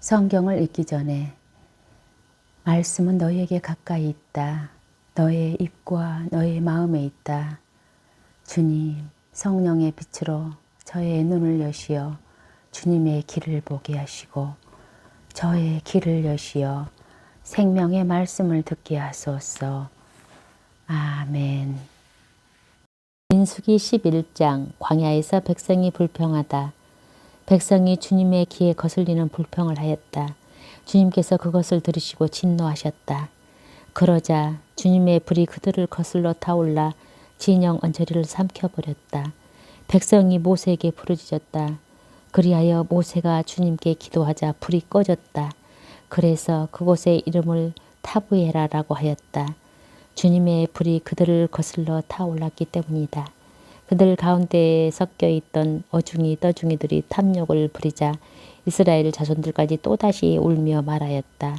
성경을 읽기 전에 말씀은 너희에게 가까이 있다. 너의 입과 너의 마음에 있다. 주님, 성령의 빛으로 저의 눈을 여시어 주님의 길을 보게 하시고 저의 길을 여시어 생명의 말씀을 듣게 하소서. 아멘. 민수기 11장. 광야에서 백성이 불평하다. 백성이 주님의 귀에 거슬리는 불평을 하였다. 주님께서 그것을 들으시고 진노하셨다. 그러자 주님의 불이 그들을 거슬러 타올라 진영 언저리를 삼켜버렸다. 백성이 모세에게 부르짖었다. 그리하여 모세가 주님께 기도하자 불이 꺼졌다. 그래서 그곳의 이름을 타브에라라고 하였다. 주님의 불이 그들을 거슬러 타올랐기 때문이다. 그들 가운데에 섞여 있던 어중이 떠중이들이 탐욕을 부리자 이스라엘 자손들까지 또다시 울며 말하였다.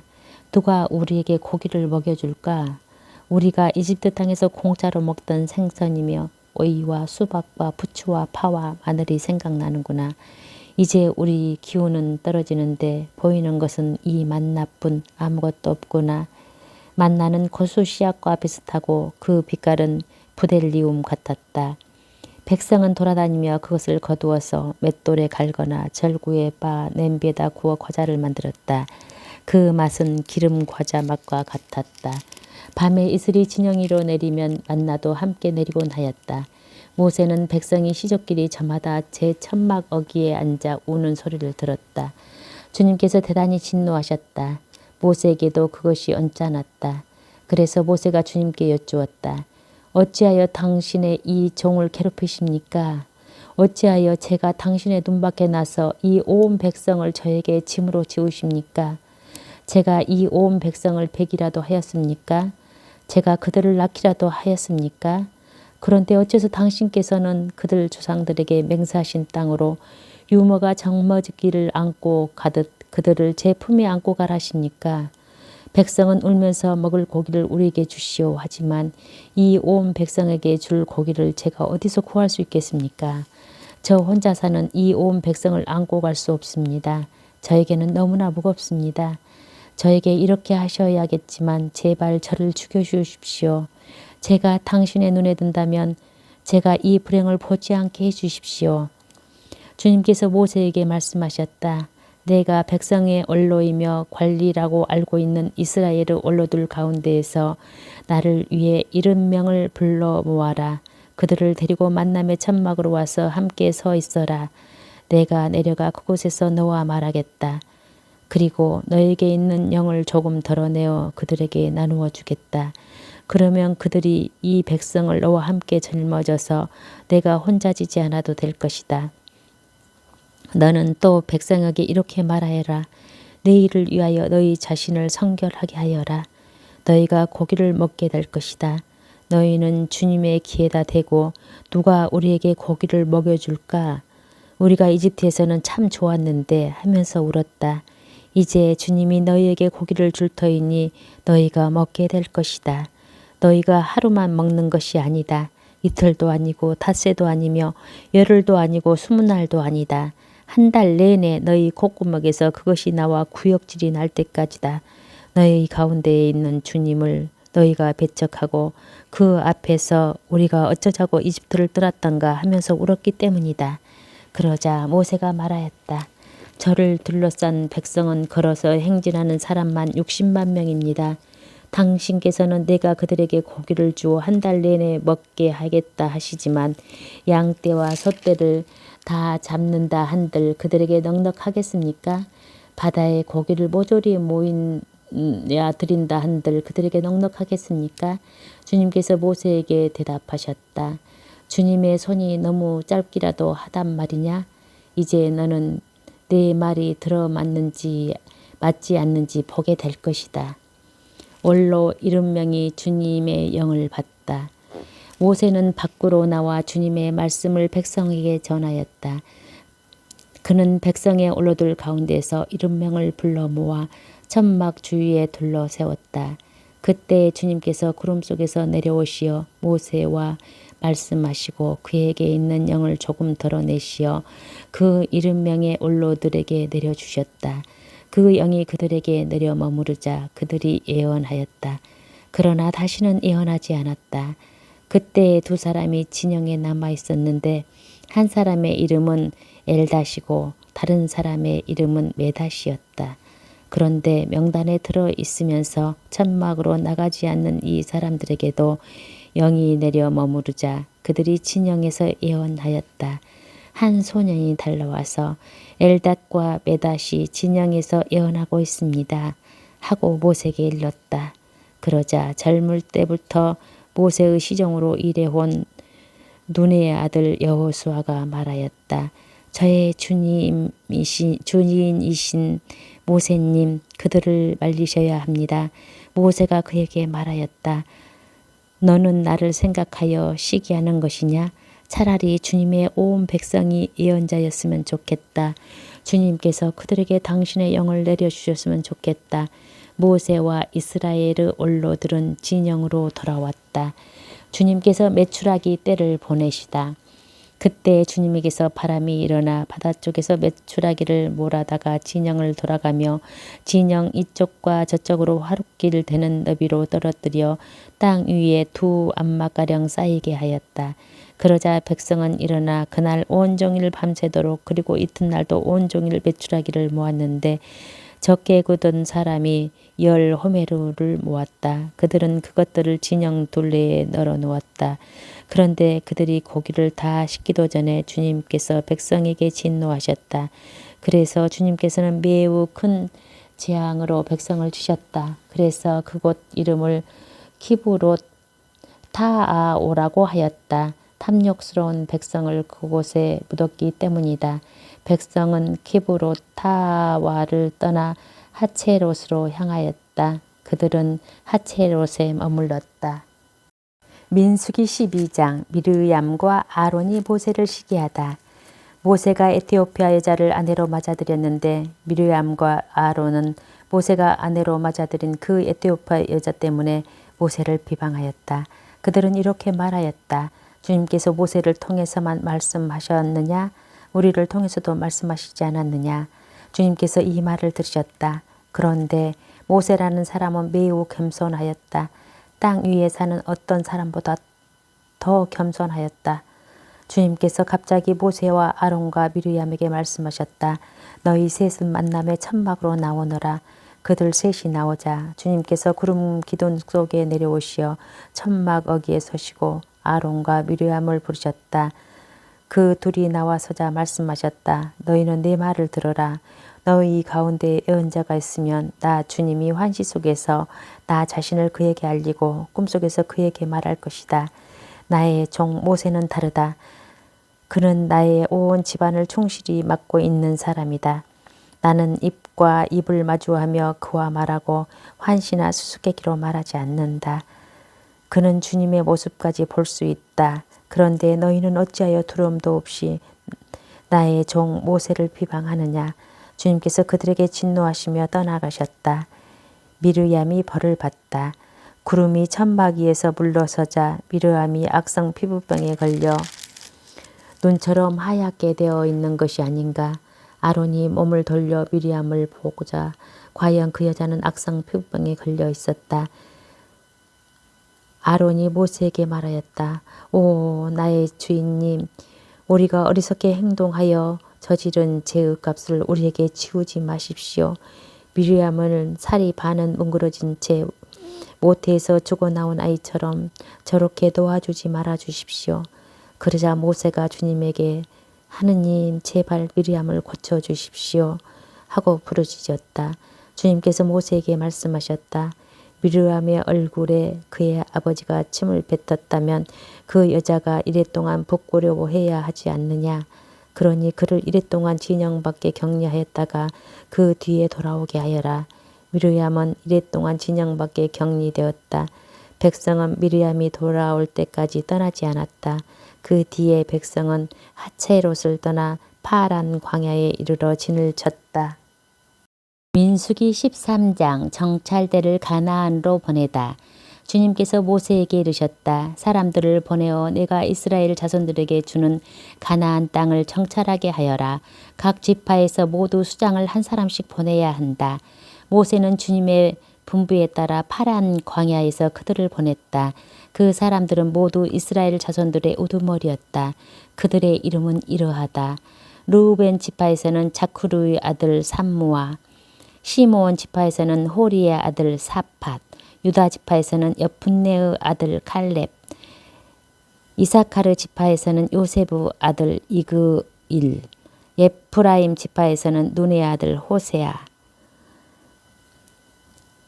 누가 우리에게 고기를 먹여줄까? 우리가 이집트 땅에서 공짜로 먹던 생선이며 오이와 수박과 부추와 파와 마늘이 생각나는구나. 이제 우리 기운은 떨어지는데 보이는 것은 이 만나뿐 아무것도 없구나. 만나는 고수 씨앗과 비슷하고 그 빛깔은 부델리움 같았다. 백성은 돌아다니며 그것을 거두어서 맷돌에 갈거나 절구에 빻아 냄비에다 구워 과자를 만들었다. 그 맛은 기름 과자 맛과 같았다. 밤에 이슬이 진영 위로 내리면 만나도 함께 내리곤 하였다. 모세는 백성이 시족길이 저마다 제 천막 어귀에 앉아 우는 소리를 들었다. 주님께서 대단히 진노하셨다. 모세에게도 그것이 언짢았다. 그래서 모세가 주님께 여쭈었다. 어찌하여 당신의 이 종을 괴롭히십니까? 어찌하여 제가 당신의 눈밖에 나서 이 온 백성을 저에게 짐으로 지우십니까? 제가 이 온 백성을 베기라도 하였습니까? 제가 그들을 낳기라도 하였습니까? 그런데 어째서 당신께서는 그들 조상들에게 맹세하신 땅으로 유모가 젊어지기를 안고 가듯 그들을 제 품에 안고 가라십니까? 백성은 울면서 먹을 고기를 우리에게 주시오 하지만 이 온 백성에게 줄 고기를 제가 어디서 구할 수 있겠습니까? 저 혼자 사는 이 온 백성을 안고 갈 수 없습니다. 저에게는 너무나 무겁습니다. 저에게 이렇게 하셔야겠지만 제발 저를 죽여주십시오. 제가 당신의 눈에 든다면 제가 이 불행을 보지 않게 해주십시오. 주님께서 모세에게 말씀하셨다. 내가 백성의 원로이며 관리라고 알고 있는 이스라엘의 원로들 가운데에서 나를 위해 70명을 불러 모아라. 그들을 데리고 만남의 천막으로 와서 함께 서 있어라. 내가 내려가 그곳에서 너와 말하겠다. 그리고 너에게 있는 영을 조금 덜어내어 그들에게 나누어 주겠다. 그러면 그들이 이 백성을 너와 함께 짊어져서 내가 혼자 지지 않아도 될 것이다. 너는 또 백성에게 이렇게 말하여라. 내일을 위하여 너희 자신을 성결하게 하여라. 너희가 고기를 먹게 될 것이다. 너희는 주님의 귀에다 대고 누가 우리에게 고기를 먹여줄까? 우리가 이집트에서는 참 좋았는데 하면서 울었다. 이제 주님이 너희에게 고기를 줄 터이니 너희가 먹게 될 것이다. 너희가 하루만 먹는 것이 아니다. 이틀도 아니고 닷새도 아니며 열흘도 아니고 20날도 아니다. 한 달 내내 너희 콧구멍에서 그것이 나와 구역질이 날 때까지다. 너희 가운데에 있는 주님을 너희가 배척하고 그 앞에서 우리가 어쩌자고 이집트를 떠났던가 하면서 울었기 때문이다. 그러자 모세가 말하였다. 저를 둘러싼 백성은 걸어서 행진하는 사람만 60만 명입니다. 당신께서는 내가 그들에게 고기를 주어 한 달 내내 먹게 하겠다 하시지만 양떼와 소떼를 다 잡는다 한들 그들에게 넉넉하겠습니까? 바다에 고기를 모조리 모이야 드린다 한들 그들에게 넉넉하겠습니까? 주님께서 모세에게 대답하셨다. 주님의 손이 너무 짧기라도 하단 말이냐? 이제 너는 내 말이 맞지 않는지 보게 될 것이다. 원로 70명이 주님의 영을 받다. 모세는 밖으로 나와 주님의 말씀을 백성에게 전하였다. 그는 백성의 원로들 가운데서 70명을 불러 모아 천막 주위에 둘러 세웠다. 그때 주님께서 구름 속에서 내려오시어 모세와 말씀하시고 그에게 있는 영을 조금 덜어내시어 그 70명의 원로들에게 내려주셨다. 그 영이 그들에게 내려 머무르자 그들이 예언하였다. 그러나 다시는 예언하지 않았다. 그때 두 사람이 진영에 남아 있었는데 한 사람의 이름은 엘닷이고 다른 사람의 이름은 메닷이었다. 그런데 명단에 들어 있으면서 천막으로 나가지 않는 이 사람들에게도 영이 내려 머무르자 그들이 진영에서 예언하였다. 한 소년이 달려와서 엘닷과 메닷이 진영에서 예언하고 있습니다. 하고 모세에게 일렀다. 그러자 젊을 때부터 모세의 시종으로 일해온 눈의 아들 여호수아가 말하였다. 저의 주인이신 모세님, 그들을 말리셔야 합니다. 모세가 그에게 말하였다. 너는 나를 생각하여 시기하는 것이냐? 차라리 주님의 온 백성이 예언자였으면 좋겠다. 주님께서 그들에게 당신의 영을 내려주셨으면 좋겠다. 모세와 이스라엘의 원로들은 진영으로 돌아왔다. 주님께서 메추라기 떼를 보내시다. 그때 주님에게서 바람이 일어나 바다 쪽에서 메추라기를 몰아다가 진영을 돌아가며 진영 이쪽과 저쪽으로 화롯길 되는 너비로 떨어뜨려 땅 위에 두 안마가량 쌓이게 하였다. 그러자 백성은 일어나 그날 온종일 밤새도록 그리고 이튿날도 온종일 메추라기를 모았는데 적게 굳은 사람이 10호메루를 모았다. 그들은 그것들을 진영 둘레에 널어 놓았다. 그런데 그들이 고기를 다 씻기도 전에 주님께서 백성에게 진노하셨다. 그래서 주님께서는 매우 큰 재앙으로 백성을 치셨다. 그래서 그곳 이름을 키브롯 타아오라고 하였다. 탐욕스러운 백성을 그곳에 묻었기 때문이다. 백성은 키브롯 타아와를 떠나 하체롯으로 향하였다. 그들은 하체롯에 머물렀다. 민수기 12장. 미르얌과 아론이 모세를 시기하다. 모세가 에티오피아 여자를 아내로 맞아들였는데 미르얌과 아론은 모세가 아내로 맞아들인 그 에티오피아 여자 때문에 모세를 비방하였다. 그들은 이렇게 말하였다. 주님께서 모세를 통해서만 말씀하셨느냐? 우리를 통해서도 말씀하시지 않았느냐? 주님께서 이 말을 들으셨다. 그런데 모세라는 사람은 매우 겸손하였다. 땅 위에 사는 어떤 사람보다 더 겸손하였다. 주님께서 갑자기 모세와 아론과 미르얌에게 말씀하셨다. 너희 셋은 만남의 천막으로 나오너라. 그들 셋이 나오자 주님께서 구름 기둥 속에 내려오시어 천막 어귀에 서시고 아론과 미르얌을 부르셨다. 그 둘이 나와서자 말씀하셨다. 너희는 내 말을 들어라. 너희 가운데 예언자가 있으면 나 주님이 환시 속에서 나 자신을 그에게 알리고 꿈속에서 그에게 말할 것이다. 나의 종 모세는 다르다. 그는 나의 온 집안을 충실히 맡고 있는 사람이다. 나는 입과 입을 마주하며 그와 말하고 환시나 수수께끼로 말하지 않는다. 그는 주님의 모습까지 볼 수 있다. 그런데 너희는 어찌하여 두려움도 없이 나의 종 모세를 비방하느냐. 주님께서 그들에게 진노하시며 떠나가셨다. 미르얌이 벌을 받다. 구름이 천막 위에서 물러서자 미르암이 악성 피부병에 걸려 눈처럼 하얗게 되어 있는 것이 아닌가. 아론이 몸을 돌려 미리암을 보고자 과연 그 여자는 악성 피부병에 걸려 있었다. 아론이 모세에게 말하였다. 오 나의 주인님, 우리가 어리석게 행동하여 저지른 죄의 값을 우리에게 치우지 마십시오. 미리암은 살이 반은 뭉그러진 채 모태에서 죽어나온 아이처럼 저렇게 도와주지 말아 주십시오. 그러자 모세가 주님에게 하느님 제발 미리암을 고쳐주십시오 하고 부르짖었다. 주님께서 모세에게 말씀하셨다. 미르암의 얼굴에 그의 아버지가 침을 뱉었다면 그 여자가 이랫동안 부끄러워 해야 하지 않느냐. 그러니 그를 이랫동안 진영 밖에 격리하였다가 그 뒤에 돌아오게 하여라. 미르암은 이랫동안 진영 밖에 격리되었다. 백성은 미르암이 돌아올 때까지 떠나지 않았다. 그 뒤에 백성은 하체롯을 떠나 파란 광야에 이르러 진을 쳤다. 민수기 13장. 정찰대를 가나안으로 보내다. 주님께서 모세에게 이르셨다. 사람들을 보내어 내가 이스라엘 자손들에게 주는 가나안 땅을 정찰하게 하여라. 각 지파에서 모두 수장을 한 사람씩 보내야 한다. 모세는 주님의 분부에 따라 파란 광야에서 그들을 보냈다. 그 사람들은 모두 이스라엘 자손들의 우두머리였다. 그들의 이름은 이러하다. 르우벤 지파에서는 자쿠르의 아들 삼무아, 시므온 지파에서는 호리의 아들 사팟, 유다 지파에서는 여푼네의 아들 칼렙, 이사카르 지파에서는 요세부 아들 이그일, 에프라임 지파에서는 눈의 아들 호세아,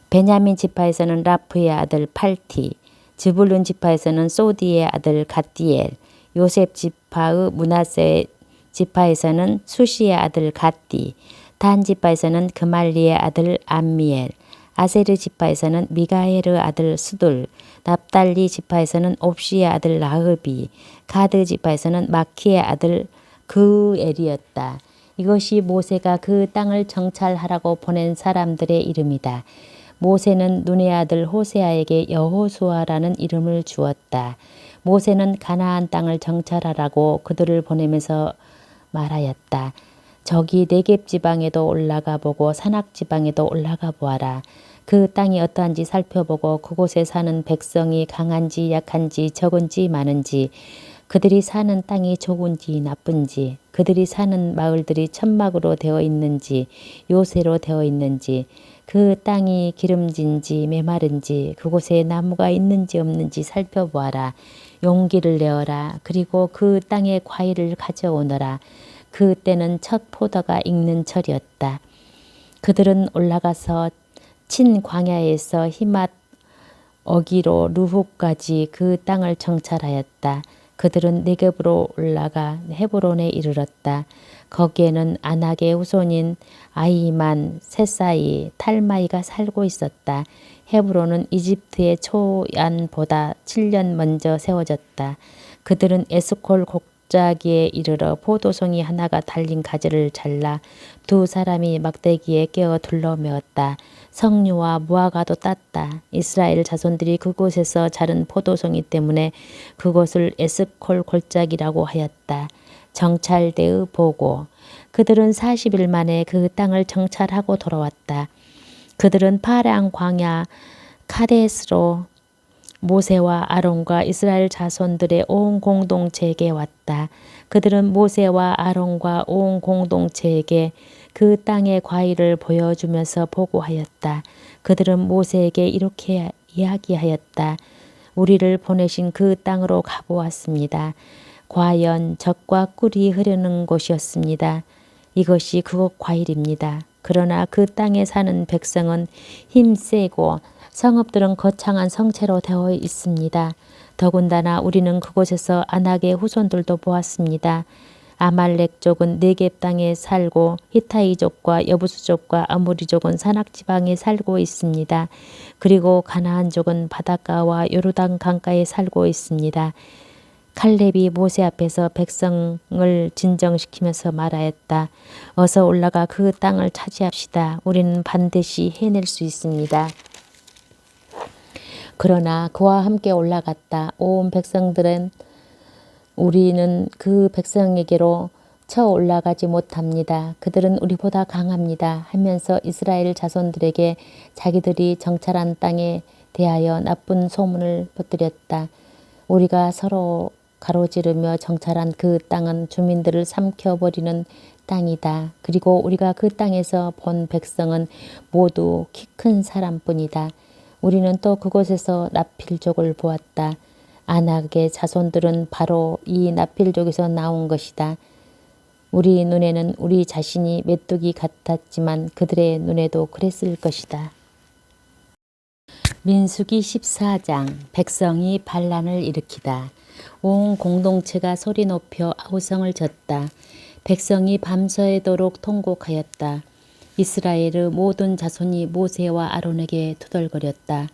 베냐민 지파에서는 라프의 아들 팔티, 즈불룬 지파에서는 소디의 아들 갓디엘, 요셉 지파의 므낫세 지파에서는 수시의 아들 갓디, 단 지파에서는 그말리의 아들 암미엘, 아세르 지파에서는 미가엘의 아들 수둘, 납달리 지파에서는 옵시의 아들 라흐비, 가드 지파에서는 마키의 아들 그엘이었다. 이것이 모세가 그 땅을 정찰하라고 보낸 사람들의 이름이다. 모세는 눈의 아들 호세아에게 여호수아라는 이름을 주었다. 모세는 가나안 땅을 정찰하라고 그들을 보내면서 말하였다. 저기 네겝 지방에도 올라가 보고 산악 지방에도 올라가 보아라. 그 땅이 어떠한지 살펴보고 그곳에 사는 백성이 강한지 약한지 적은지 많은지, 그들이 사는 땅이 좋은지 나쁜지, 그들이 사는 마을들이 천막으로 되어 있는지 요새로 되어 있는지, 그 땅이 기름진지 메마른지, 그곳에 나무가 있는지 없는지 살펴보아라. 용기를 내어라. 그리고 그 땅의 과일을 가져오너라. 그 때는 첫 포도가 익는 철이었다. 그들은 올라가서 친 광야에서 히맛 어기로 루후까지 그 땅을 정찰하였다. 그들은 네겝으로 올라가 헤브론에 이르렀다. 거기에는 아낙의 후손인 아히만, 세사이, 탈마이가 살고 있었다. 헤브론은 이집트의 초안보다 7년 먼저 세워졌다. 그들은 에스콜 곡자기에 이르러 포도송이 하나가 달린 가지를 잘라 두 사람이 막대기에 깨어 둘러매었다. 석류와 무화과도 땄다. 이스라엘 자손들이 그곳에서 자른 포도송이 때문에 그곳을 에스콜 골짜기라고 하였다. 정찰대의 보고. 그들은 40일 만에 그 땅을 정찰하고 돌아왔다. 그들은 파랑 광야 카데스로 모세와 아론과 이스라엘 자손들의 온 공동체에게 왔다. 그들은 모세와 아론과 온 공동체에게 그 땅의 과일을 보여주면서 보고하였다. 그들은 모세에게 이렇게 이야기하였다. 우리를 보내신 그 땅으로 가보았습니다. 과연 젖과 꿀이 흐르는 곳이었습니다. 이것이 그곳 과일입니다. 그러나 그 땅에 사는 백성은 힘세고 성읍들은 거창한 성체로 되어 있습니다. 더군다나 우리는 그곳에서 아낙의 후손들도 보았습니다. 아말렉족은 네겝 땅에 살고 히타이족과 여부수족과 아모리족은 산악지방에 살고 있습니다. 그리고 가나안족은 바닷가와 요르단 강가에 살고 있습니다. 칼렙이 모세 앞에서 백성을 진정시키면서 말하였다. 어서 올라가 그 땅을 차지합시다. 우리는 반드시 해낼 수 있습니다. 그러나 그와 함께 올라갔다. 온 백성들은 우리는 그 백성에게로 쳐 올라가지 못합니다. 그들은 우리보다 강합니다. 하면서 이스라엘 자손들에게 자기들이 정찰한 땅에 대하여 나쁜 소문을 퍼뜨렸다. 우리가 서로 가로지르며 정찰한 그 땅은 주민들을 삼켜버리는 땅이다. 그리고 우리가 그 땅에서 본 백성은 모두 키 큰 사람뿐이다. 우리는 또 그곳에서 나필족을 보았다. 아낙의 자손들은 바로 이 나필족에서 나온 것이다. 우리 눈에는 우리 자신이 메뚜기 같았지만 그들의 눈에도 그랬을 것이다. 민수기 14장. 백성이 반란을 일으키다. 온 공동체가 소리 높여 아우성을 졌다. 백성이 밤새도록 통곡하였다. 이스라엘의 모든 자손이 모세와 아론에게 투덜거렸다.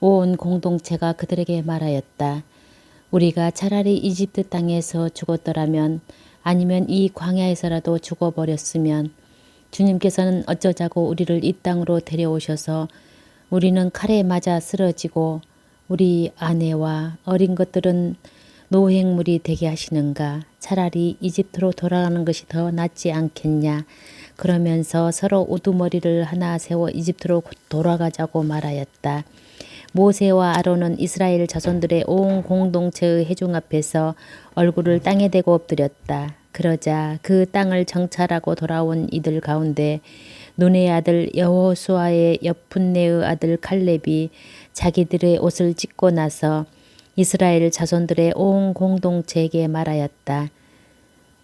온 공동체가 그들에게 말하였다. 우리가 차라리 이집트 땅에서 죽었더라면, 아니면 이 광야에서라도 죽어버렸으면 주님께서는 어쩌자고 우리를 이 땅으로 데려오셔서 우리는 칼에 맞아 쓰러지고 우리 아내와 어린 것들은 노획물이 되게 하시는가? 차라리 이집트로 돌아가는 것이 더 낫지 않겠냐? 그러면서 서로 우두머리를 하나 세워 이집트로 돌아가자고 말하였다. 모세와 아론은 이스라엘 자손들의 온 공동체의 회중 앞에서 얼굴을 땅에 대고 엎드렸다. 그러자 그 땅을 정찰하고 돌아온 이들 가운데 눈의 아들 여호수아의 여푼네의 아들 칼렙이 자기들의 옷을 찢고 나서 이스라엘 자손들의 온 공동체에게 말하였다.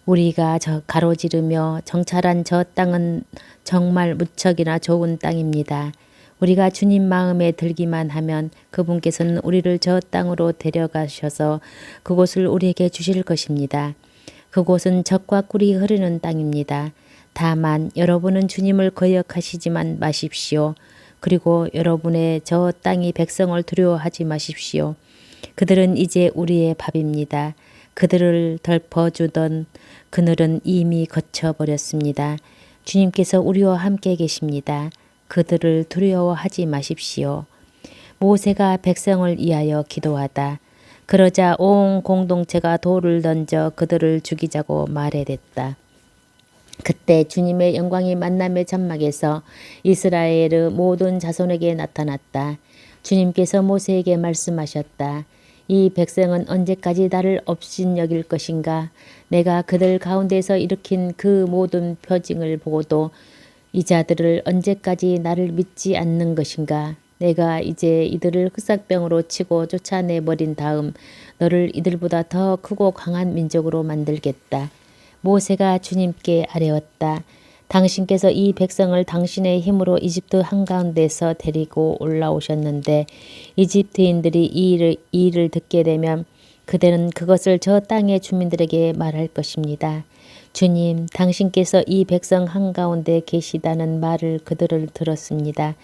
우리가 가로지르며 정찰한 저 땅은 정말 무척이나 좋은 땅입니다. 우리가 주님 마음에 들기만 하면 그분께서는 우리를 저 땅으로 데려가셔서 그곳을 우리에게 주실 것입니다. 그곳은 젖과 꿀이 흐르는 땅입니다. 다만 여러분은 주님을 거역하시지만 마십시오. 그리고 여러분의 저 땅이 백성을 두려워하지 마십시오. 그들은 이제 우리의 밥입니다. 그들을 덮어주던 그늘은 이미 거쳐버렸습니다. 주님께서 우리와 함께 계십니다. 그들을 두려워하지 마십시오. 모세가 백성을 위하여 기도하다. 그러자 온 공동체가 돌을 던져 그들을 죽이자고 말해댔다. 그때 주님의 영광이 만남의 장막에서 이스라엘의 모든 자손에게 나타났다. 주님께서 모세에게 말씀하셨다. 이 백성은 언제까지 나를 업신여길 것인가? 내가 그들 가운데서 일으킨 그 모든 표징을 보고도 이 자들을 언제까지 나를 믿지 않는 것인가? 내가 이제 이들을 흑사병으로 치고 쫓아내버린 다음 너를 이들보다 더 크고 강한 민족으로 만들겠다. 모세가 주님께 아뢰었다. 당신께서 이 백성을 당신의 힘으로 이집트 한가운데서 데리고 올라오셨는데 이집트인들이 이 일을 듣게 되면 그들은 그것을 저 땅의 주민들에게 말할 것입니다. 주님, 당신께서 이 백성 한가운데 계시다는 말을 그들을 들었습니다.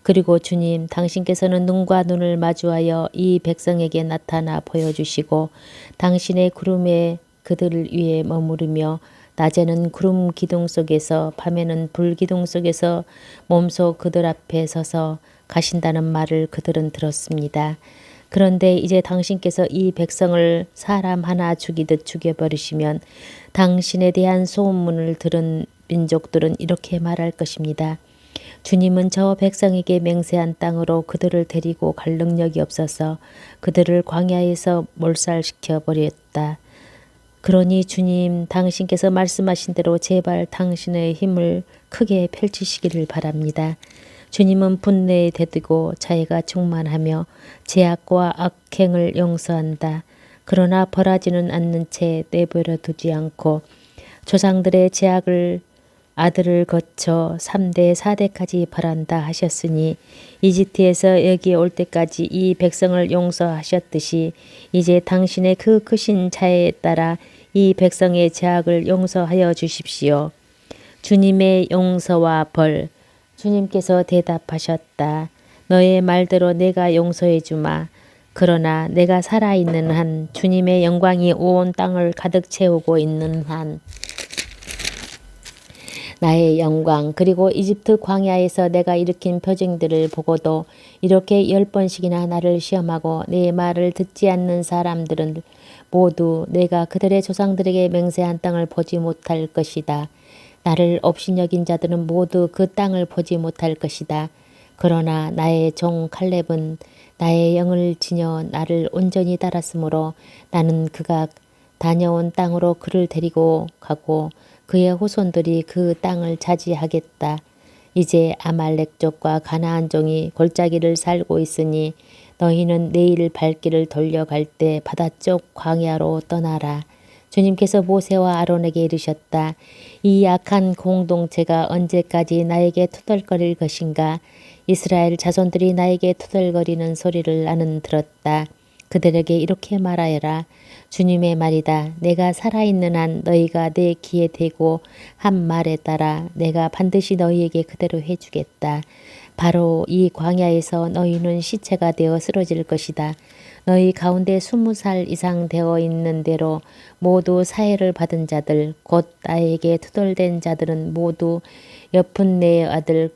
그리고 주님, 당신께서는 눈과 눈을 마주하여 이 백성에게 나타나 보여주시고 당신의 구름에 그들을 위해 머무르며 낮에는 구름 기둥 속에서 밤에는 불 기둥 속에서 몸소 그들 앞에 서서 가신다는 말을 그들은 들었습니다. 그런데 이제 당신께서 이 백성을 사람 하나 죽이듯 죽여버리시면 당신에 대한 소문을 들은 민족들은 이렇게 말할 것입니다. 주님은 저 백성에게 맹세한 땅으로 그들을 데리고 갈 능력이 없어서 그들을 광야에서 몰살시켜 버렸다. 그러니 주님, 당신께서 말씀하신 대로 제발 당신의 힘을 크게 펼치시기를 바랍니다. 주님은 분내에 대두고 자애가 충만하며 죄악과 악행을 용서한다. 그러나 벌하지는 않는 채 내버려 두지 않고 조상들의 죄악을 아들을 거쳐 3대 4대까지 벌한다 하셨으니 이집트에서 여기에 올 때까지 이 백성을 용서하셨듯이 이제 당신의 그 크신 자애에 따라 이 백성의 죄악을 용서하여 주십시오. 주님의 용서와 벌. 주님께서 대답하셨다. 너의 말대로 내가 용서해 주마. 그러나 내가 살아있는 한, 주님의 영광이 온 땅을 가득 채우고 있는 한, 나의 영광 그리고 이집트 광야에서 내가 일으킨 표징들을 보고도 이렇게 10번씩이나 나를 시험하고 내 말을 듣지 않는 사람들은 모두 내가 그들의 조상들에게 맹세한 땅을 보지 못할 것이다. 나를 업신여긴 자들은 모두 그 땅을 보지 못할 것이다. 그러나 나의 종 칼렙은 나의 영을 지녀 나를 온전히 따랐으므로 나는 그가 다녀온 땅으로 그를 데리고 가고 그의 후손들이 그 땅을 차지하겠다. 이제 아말렉 족과 가나안 종이 골짜기를 살고 있으니 너희는 내일 발길을 돌려갈 때 바다 쪽 광야로 떠나라. 주님께서 모세와 아론에게 이르셨다. 이 악한 공동체가 언제까지 나에게 투덜거릴 것인가? 이스라엘 자손들이 나에게 투덜거리는 소리를 나는 들었다. 그들에게 이렇게 말하여라. 주님의 말이다. 내가 살아있는 한 너희가 내 귀에 대고 한 말에 따라 내가 반드시 너희에게 그대로 해주겠다. 바로 이 광야에서 너희는 시체가 되어 쓰러질 것이다. 너희 가운데 20살 이상 되어 있는 대로 모두 사해를 받은 자들 곧 나에게 투덜댄 자들은 모두 여푼네의 아들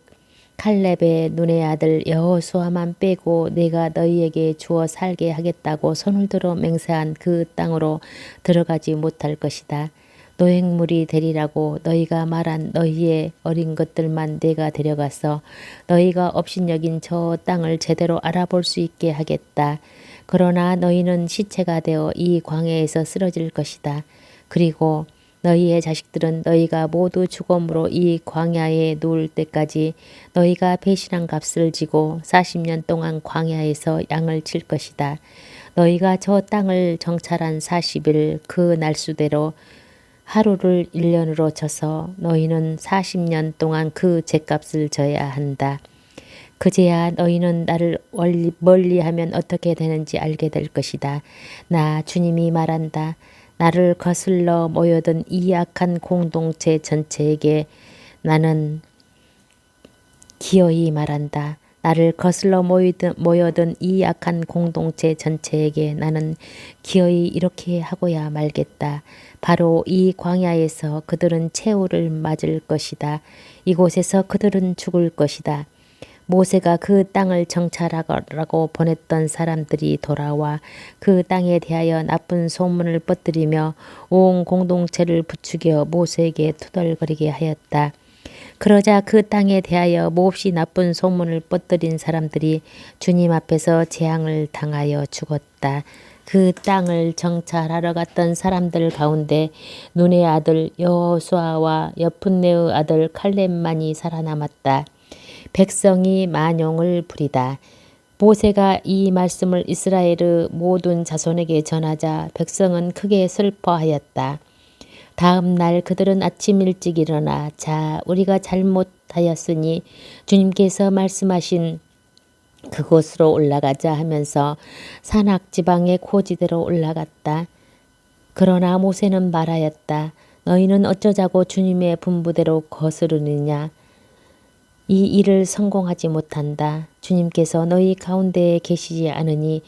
칼렙의 눈의 아들 여호수아만 빼고 내가 너희에게 주어 살게 하겠다고 손을 들어 맹세한 그 땅으로 들어가지 못할 것이다. 노획물이 되리라고 너희가 말한 너희의 어린 것들만 내가 데려가서 너희가 업신여긴 저 땅을 제대로 알아볼 수 있게 하겠다. 그러나 너희는 시체가 되어 이 광야에서 쓰러질 것이다. 그리고 너희의 자식들은 너희가 모두 죽음으로 이 광야에 누울 때까지 너희가 배신한 값을 지고 40년 동안 광야에서 양을 칠 것이다. 너희가 저 땅을 정찰한 40일 그 날수대로 하루를 1년으로 쳐서 너희는 40년 동안 그 죗값을 져야 한다. 그제야 너희는 나를 멀리하면 어떻게 되는지 알게 될 것이다. 나 주님이 말한다. 나를 거슬러 모여든 이 악한 공동체 전체에게 나는 기어이 말한다. 나를 거슬러 모여든 이 악한 공동체 전체에게 나는 기어이 이렇게 하고야 말겠다. 바로 이 광야에서 그들은 최후를 맞을 것이다. 이곳에서 그들은 죽을 것이다. 모세가 그 땅을 정찰하라고 보냈던 사람들이 돌아와 그 땅에 대하여 나쁜 소문을 뻗들이며 온 공동체를 부추겨 모세에게 투덜거리게 하였다. 그러자 그 땅에 대하여 몹시 나쁜 소문을 뻗들인 사람들이 주님 앞에서 재앙을 당하여 죽었다. 그 땅을 정찰하러 갔던 사람들 가운데 눈의 아들 여호수아와 여푼네의 아들 칼렙만이 살아남았다. 백성이 만용을 부리다. 모세가 이 말씀을 이스라엘의 모든 자손에게 전하자 백성은 크게 슬퍼하였다. 다음 날 그들은 아침 일찍 일어나 자 우리가 잘못하였으니 주님께서 말씀하신 그곳으로 올라가자 하면서 산악지방의 고지대로 올라갔다. 그러나 모세는 말하였다. 너희는 어쩌자고 주님의 분부대로 거스르느냐. 이 일을 성공하지 못한다. 주님께서 너희 가운데에 계시지 않으니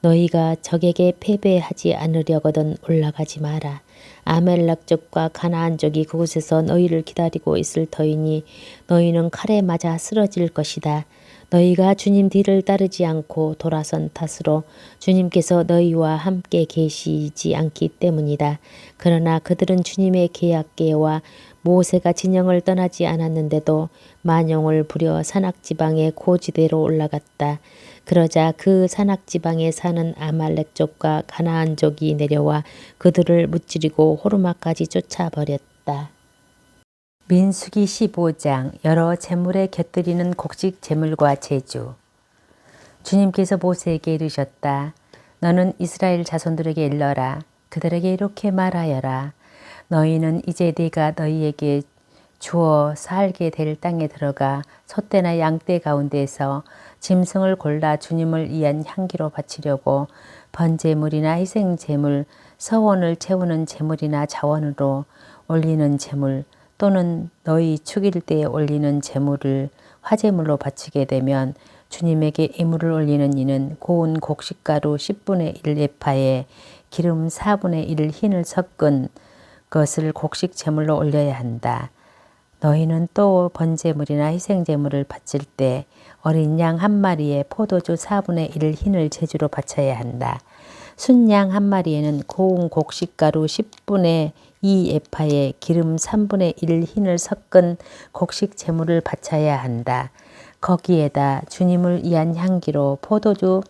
너희가 적에게 패배하지 않으려거든 올라가지 마라. 아멜렉족과 가나안족이 그곳에서 너희를 기다리고 있을 터이니 너희는 칼에 맞아 쓰러질 것이다. 너희가 주님 뒤를 따르지 않고 돌아선 탓으로 주님께서 너희와 함께 계시지 않기 때문이다. 그러나 그들은 주님의 계약궤와 모세가 진영을 떠나지 않았는데도 만용을 부려 산악지방의 고지대로 올라갔다. 그러자 그 산악지방에 사는 아말렉족과 가나안족이 내려와 그들을 무찌르고 호르마까지 쫓아버렸다. 민수기 15장 여러 제물에 곁들이는 곡식 제물과 제주. 주님께서 모세에게 이르셨다. 너는 이스라엘 자손들에게 일러라. 그들에게 이렇게 말하여라. 너희는 이제 내가 너희에게 주어 살게 될 땅에 들어가 소떼나 양떼 가운데에서 짐승을 골라 주님을 위한 향기로 바치려고 번제물이나 희생제물, 서원을 채우는 제물이나 자원으로 올리는 제물 또는 너희 축일 때에 올리는 제물을 화제물로 바치게 되면 주님에게 예물을 올리는 이는 고운 곡식가루 10분의 1 에파에 기름 4분의 1 흰을 섞은 것을 곡식 제물로 올려야 한다. 너희는 또 번제물이나 희생제물을 바칠 때 어린 양 한 마리에 포도주 4분의 1 흰을 제주로 바쳐야 한다. 순양 한 마리에는 고운 곡식가루 10분의 2 에파에 기름 3분의 1 흰을 섞은 곡식 제물을 바쳐야 한다. 거기에다 주님을 위한 향기로 포도주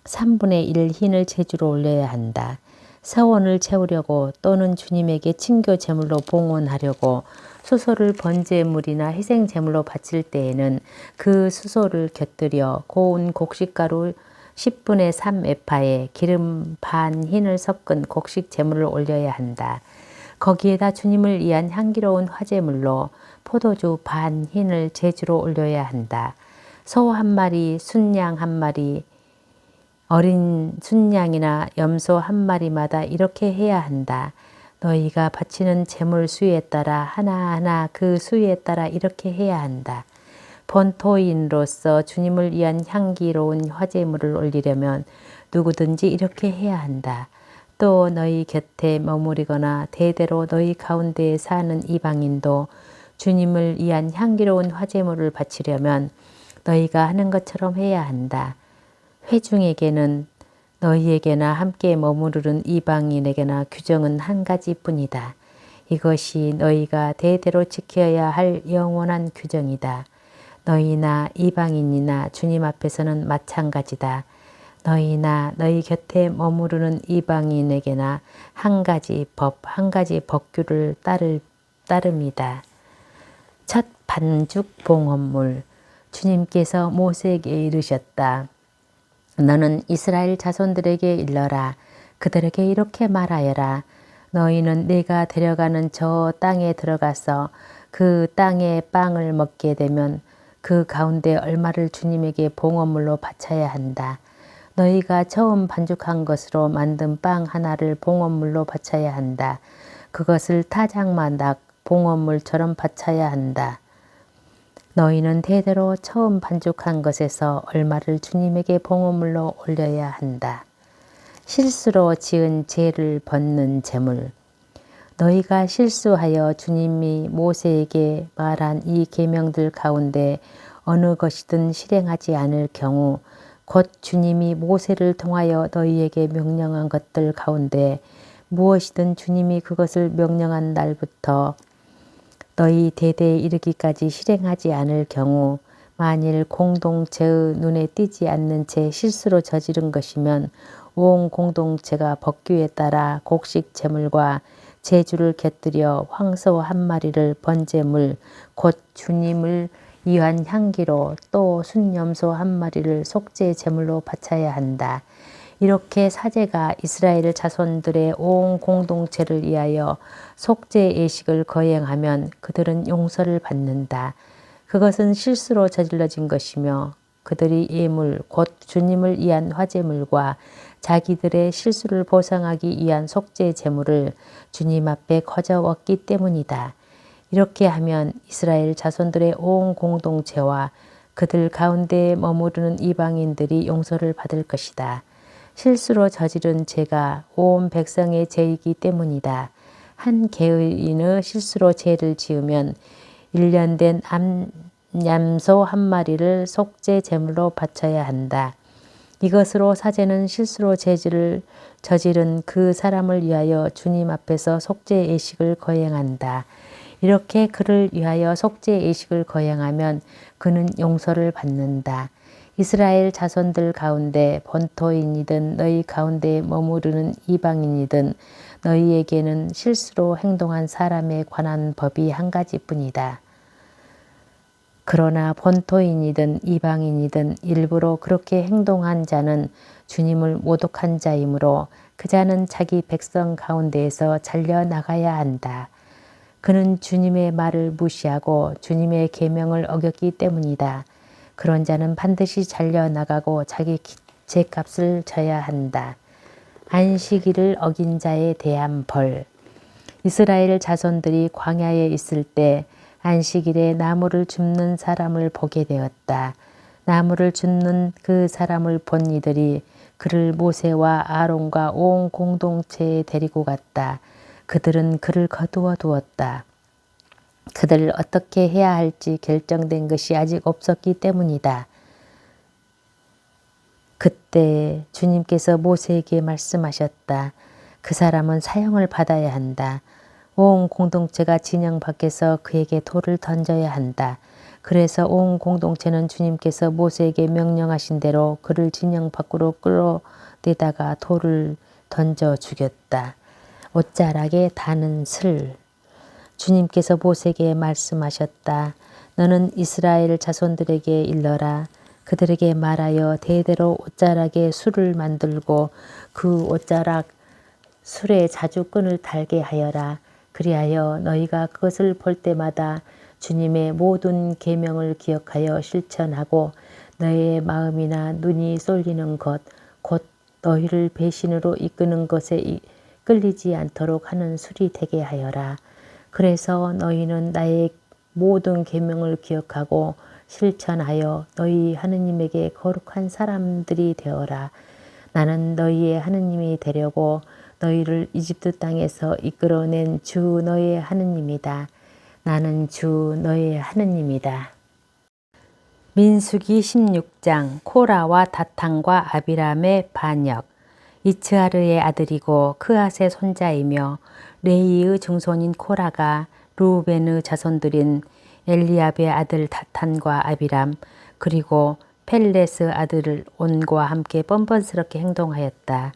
3분의 1 흰을 제주로 올려야 한다. 서원을 채우려고 또는 주님에게 친교 제물로 봉헌하려고 수소를 번제물이나 희생제물로 바칠 때에는 그 수소를 곁들여 고운 곡식가루 10분의 3 에파에 기름 반 흰을 섞은 곡식 제물을 올려야 한다. 거기에다 주님을 위한 향기로운 화제물로 포도주 반 흰을 제주로 올려야 한다. 소 한 마리, 순양 한 마리, 어린 순양이나 염소 한 마리마다 이렇게 해야 한다. 너희가 바치는 제물 수에 따라 하나하나 그 수에 따라 이렇게 해야 한다. 본토인으로서 주님을 위한 향기로운 화제물을 올리려면 누구든지 이렇게 해야 한다. 또 너희 곁에 머무르거나 대대로 너희 가운데에 사는 이방인도 주님을 위한 향기로운 화제물을 바치려면 너희가 하는 것처럼 해야 한다. 회중에게는 너희에게나 함께 머무르는 이방인에게나 규정은 한 가지뿐이다. 이것이 너희가 대대로 지켜야 할 영원한 규정이다. 너희나 이방인이나 주님 앞에서는 마찬가지다. 너희나 너희 곁에 머무르는 이방인에게나 한 가지 법, 한 가지 법규를 따름이다. 첫 반죽 봉헌물. 주님께서 모세에게 이르셨다. 너는 이스라엘 자손들에게 일러라. 그들에게 이렇게 말하여라. 너희는 내가 데려가는 저 땅에 들어가서 그 땅의 빵을 먹게 되면 그 가운데 얼마를 주님에게 봉헌물로 바쳐야 한다. 너희가 처음 반죽한 것으로 만든 빵 하나를 봉헌물로 바쳐야 한다. 그것을 타작마다 봉헌물처럼 바쳐야 한다. 너희는 대대로 처음 반죽한 것에서 얼마를 주님에게 봉헌물로 올려야 한다. 실수로 지은 죄를 벗는 제물. 너희가 실수하여 주님이 모세에게 말한 이 계명들 가운데 어느 것이든 실행하지 않을 경우 곧 주님이 모세를 통하여 너희에게 명령한 것들 가운데 무엇이든 주님이 그것을 명령한 날부터 너희 대대에 이르기까지 실행하지 않을 경우 만일 공동체의 눈에 띄지 않는 채 실수로 저지른 것이면 온 공동체가 법규에 따라 곡식 제물과 제주를 곁들여 황소 한 마리를 번제물 곧 주님을 위한 향기로 또 순염소 한 마리를 속죄 제물로 바쳐야 한다. 이렇게 사제가 이스라엘 자손들의 온 공동체를 위하여 속죄 예식을 거행하면 그들은 용서를 받는다. 그것은 실수로 저질러진 것이며 그들이 예물 곧 주님을 위한 화제물과 자기들의 실수를 보상하기 위한 속죄 제물을 주님 앞에 거저웠기 때문이다. 이렇게 하면 이스라엘 자손들의 온 공동체와 그들 가운데 머무르는 이방인들이 용서를 받을 것이다. 실수로 저지른 죄가 온 백성의 죄이기 때문이다. 한 개인의 실수로 죄를 지으면 1년 된 암양소 한 마리를 속죄 제물로 바쳐야 한다. 이것으로 사제는 실수로 죄를 저지른 그 사람을 위하여 주님 앞에서 속죄 예식을 거행한다. 이렇게 그를 위하여 속죄 예식을 거행하면 그는 용서를 받는다. 이스라엘 자손들 가운데 본토인이든 너희 가운데 머무르는 이방인이든 너희에게는 실수로 행동한 사람에 관한 법이 한 가지뿐이다. 그러나 본토인이든 이방인이든 일부러 그렇게 행동한 자는 주님을 모독한 자이므로 그 자는 자기 백성 가운데에서 잘려나가야 한다. 그는 주님의 말을 무시하고 주님의 계명을 어겼기 때문이다. 그런 자는 반드시 잘려나가고 자기 죄값을 져야 한다. 안식일을 어긴 자에 대한 벌. 이스라엘 자손들이 광야에 있을 때 안식일에 나무를 줍는 사람을 보게 되었다. 나무를 줍는 그 사람을 본 이들이 그를 모세와 아론과 온 공동체에 데리고 갔다. 그들은 그를 거두어 두었다. 그들을 어떻게 해야 할지 결정된 것이 아직 없었기 때문이다. 그때 주님께서 모세에게 말씀하셨다. 그 사람은 사형을 받아야 한다. 온 공동체가 진영 밖에서 그에게 돌을 던져야 한다. 그래서 온 공동체는 주님께서 모세에게 명령하신 대로 그를 진영 밖으로 끌어내다가 돌을 던져 죽였다. 옷자락에 다는 슬. 주님께서 모세에게 말씀하셨다. 너는 이스라엘 자손들에게 일러라. 그들에게 말하여 대대로 옷자락에 술을 만들고 그 옷자락 술에 자주 끈을 달게 하여라. 그리하여 너희가 그것을 볼 때마다 주님의 모든 계명을 기억하여 실천하고 너희의 마음이나 눈이 쏠리는 것, 곧 너희를 배신으로 이끄는 것에 끌리지 않도록 하는 술이 되게 하여라. 그래서 너희는 나의 모든 계명을 기억하고 실천하여 너희 하느님에게 거룩한 사람들이 되어라. 나는 너희의 하느님이 되려고 너희를 이집트 땅에서 이끌어낸 주 너희의 하느님이다. 나는 주 너의 하느님이다. 민수기 16장 코라와 다탄과 아비람의 반역. 이츠하르의 아들이고 크앗의 손자이며 레이의 증손인 코라가 르우벤의 자손들인 엘리압의 아들 다탄과 아비람 그리고 펠렛의 아들 온과 함께 뻔뻔스럽게 행동하였다.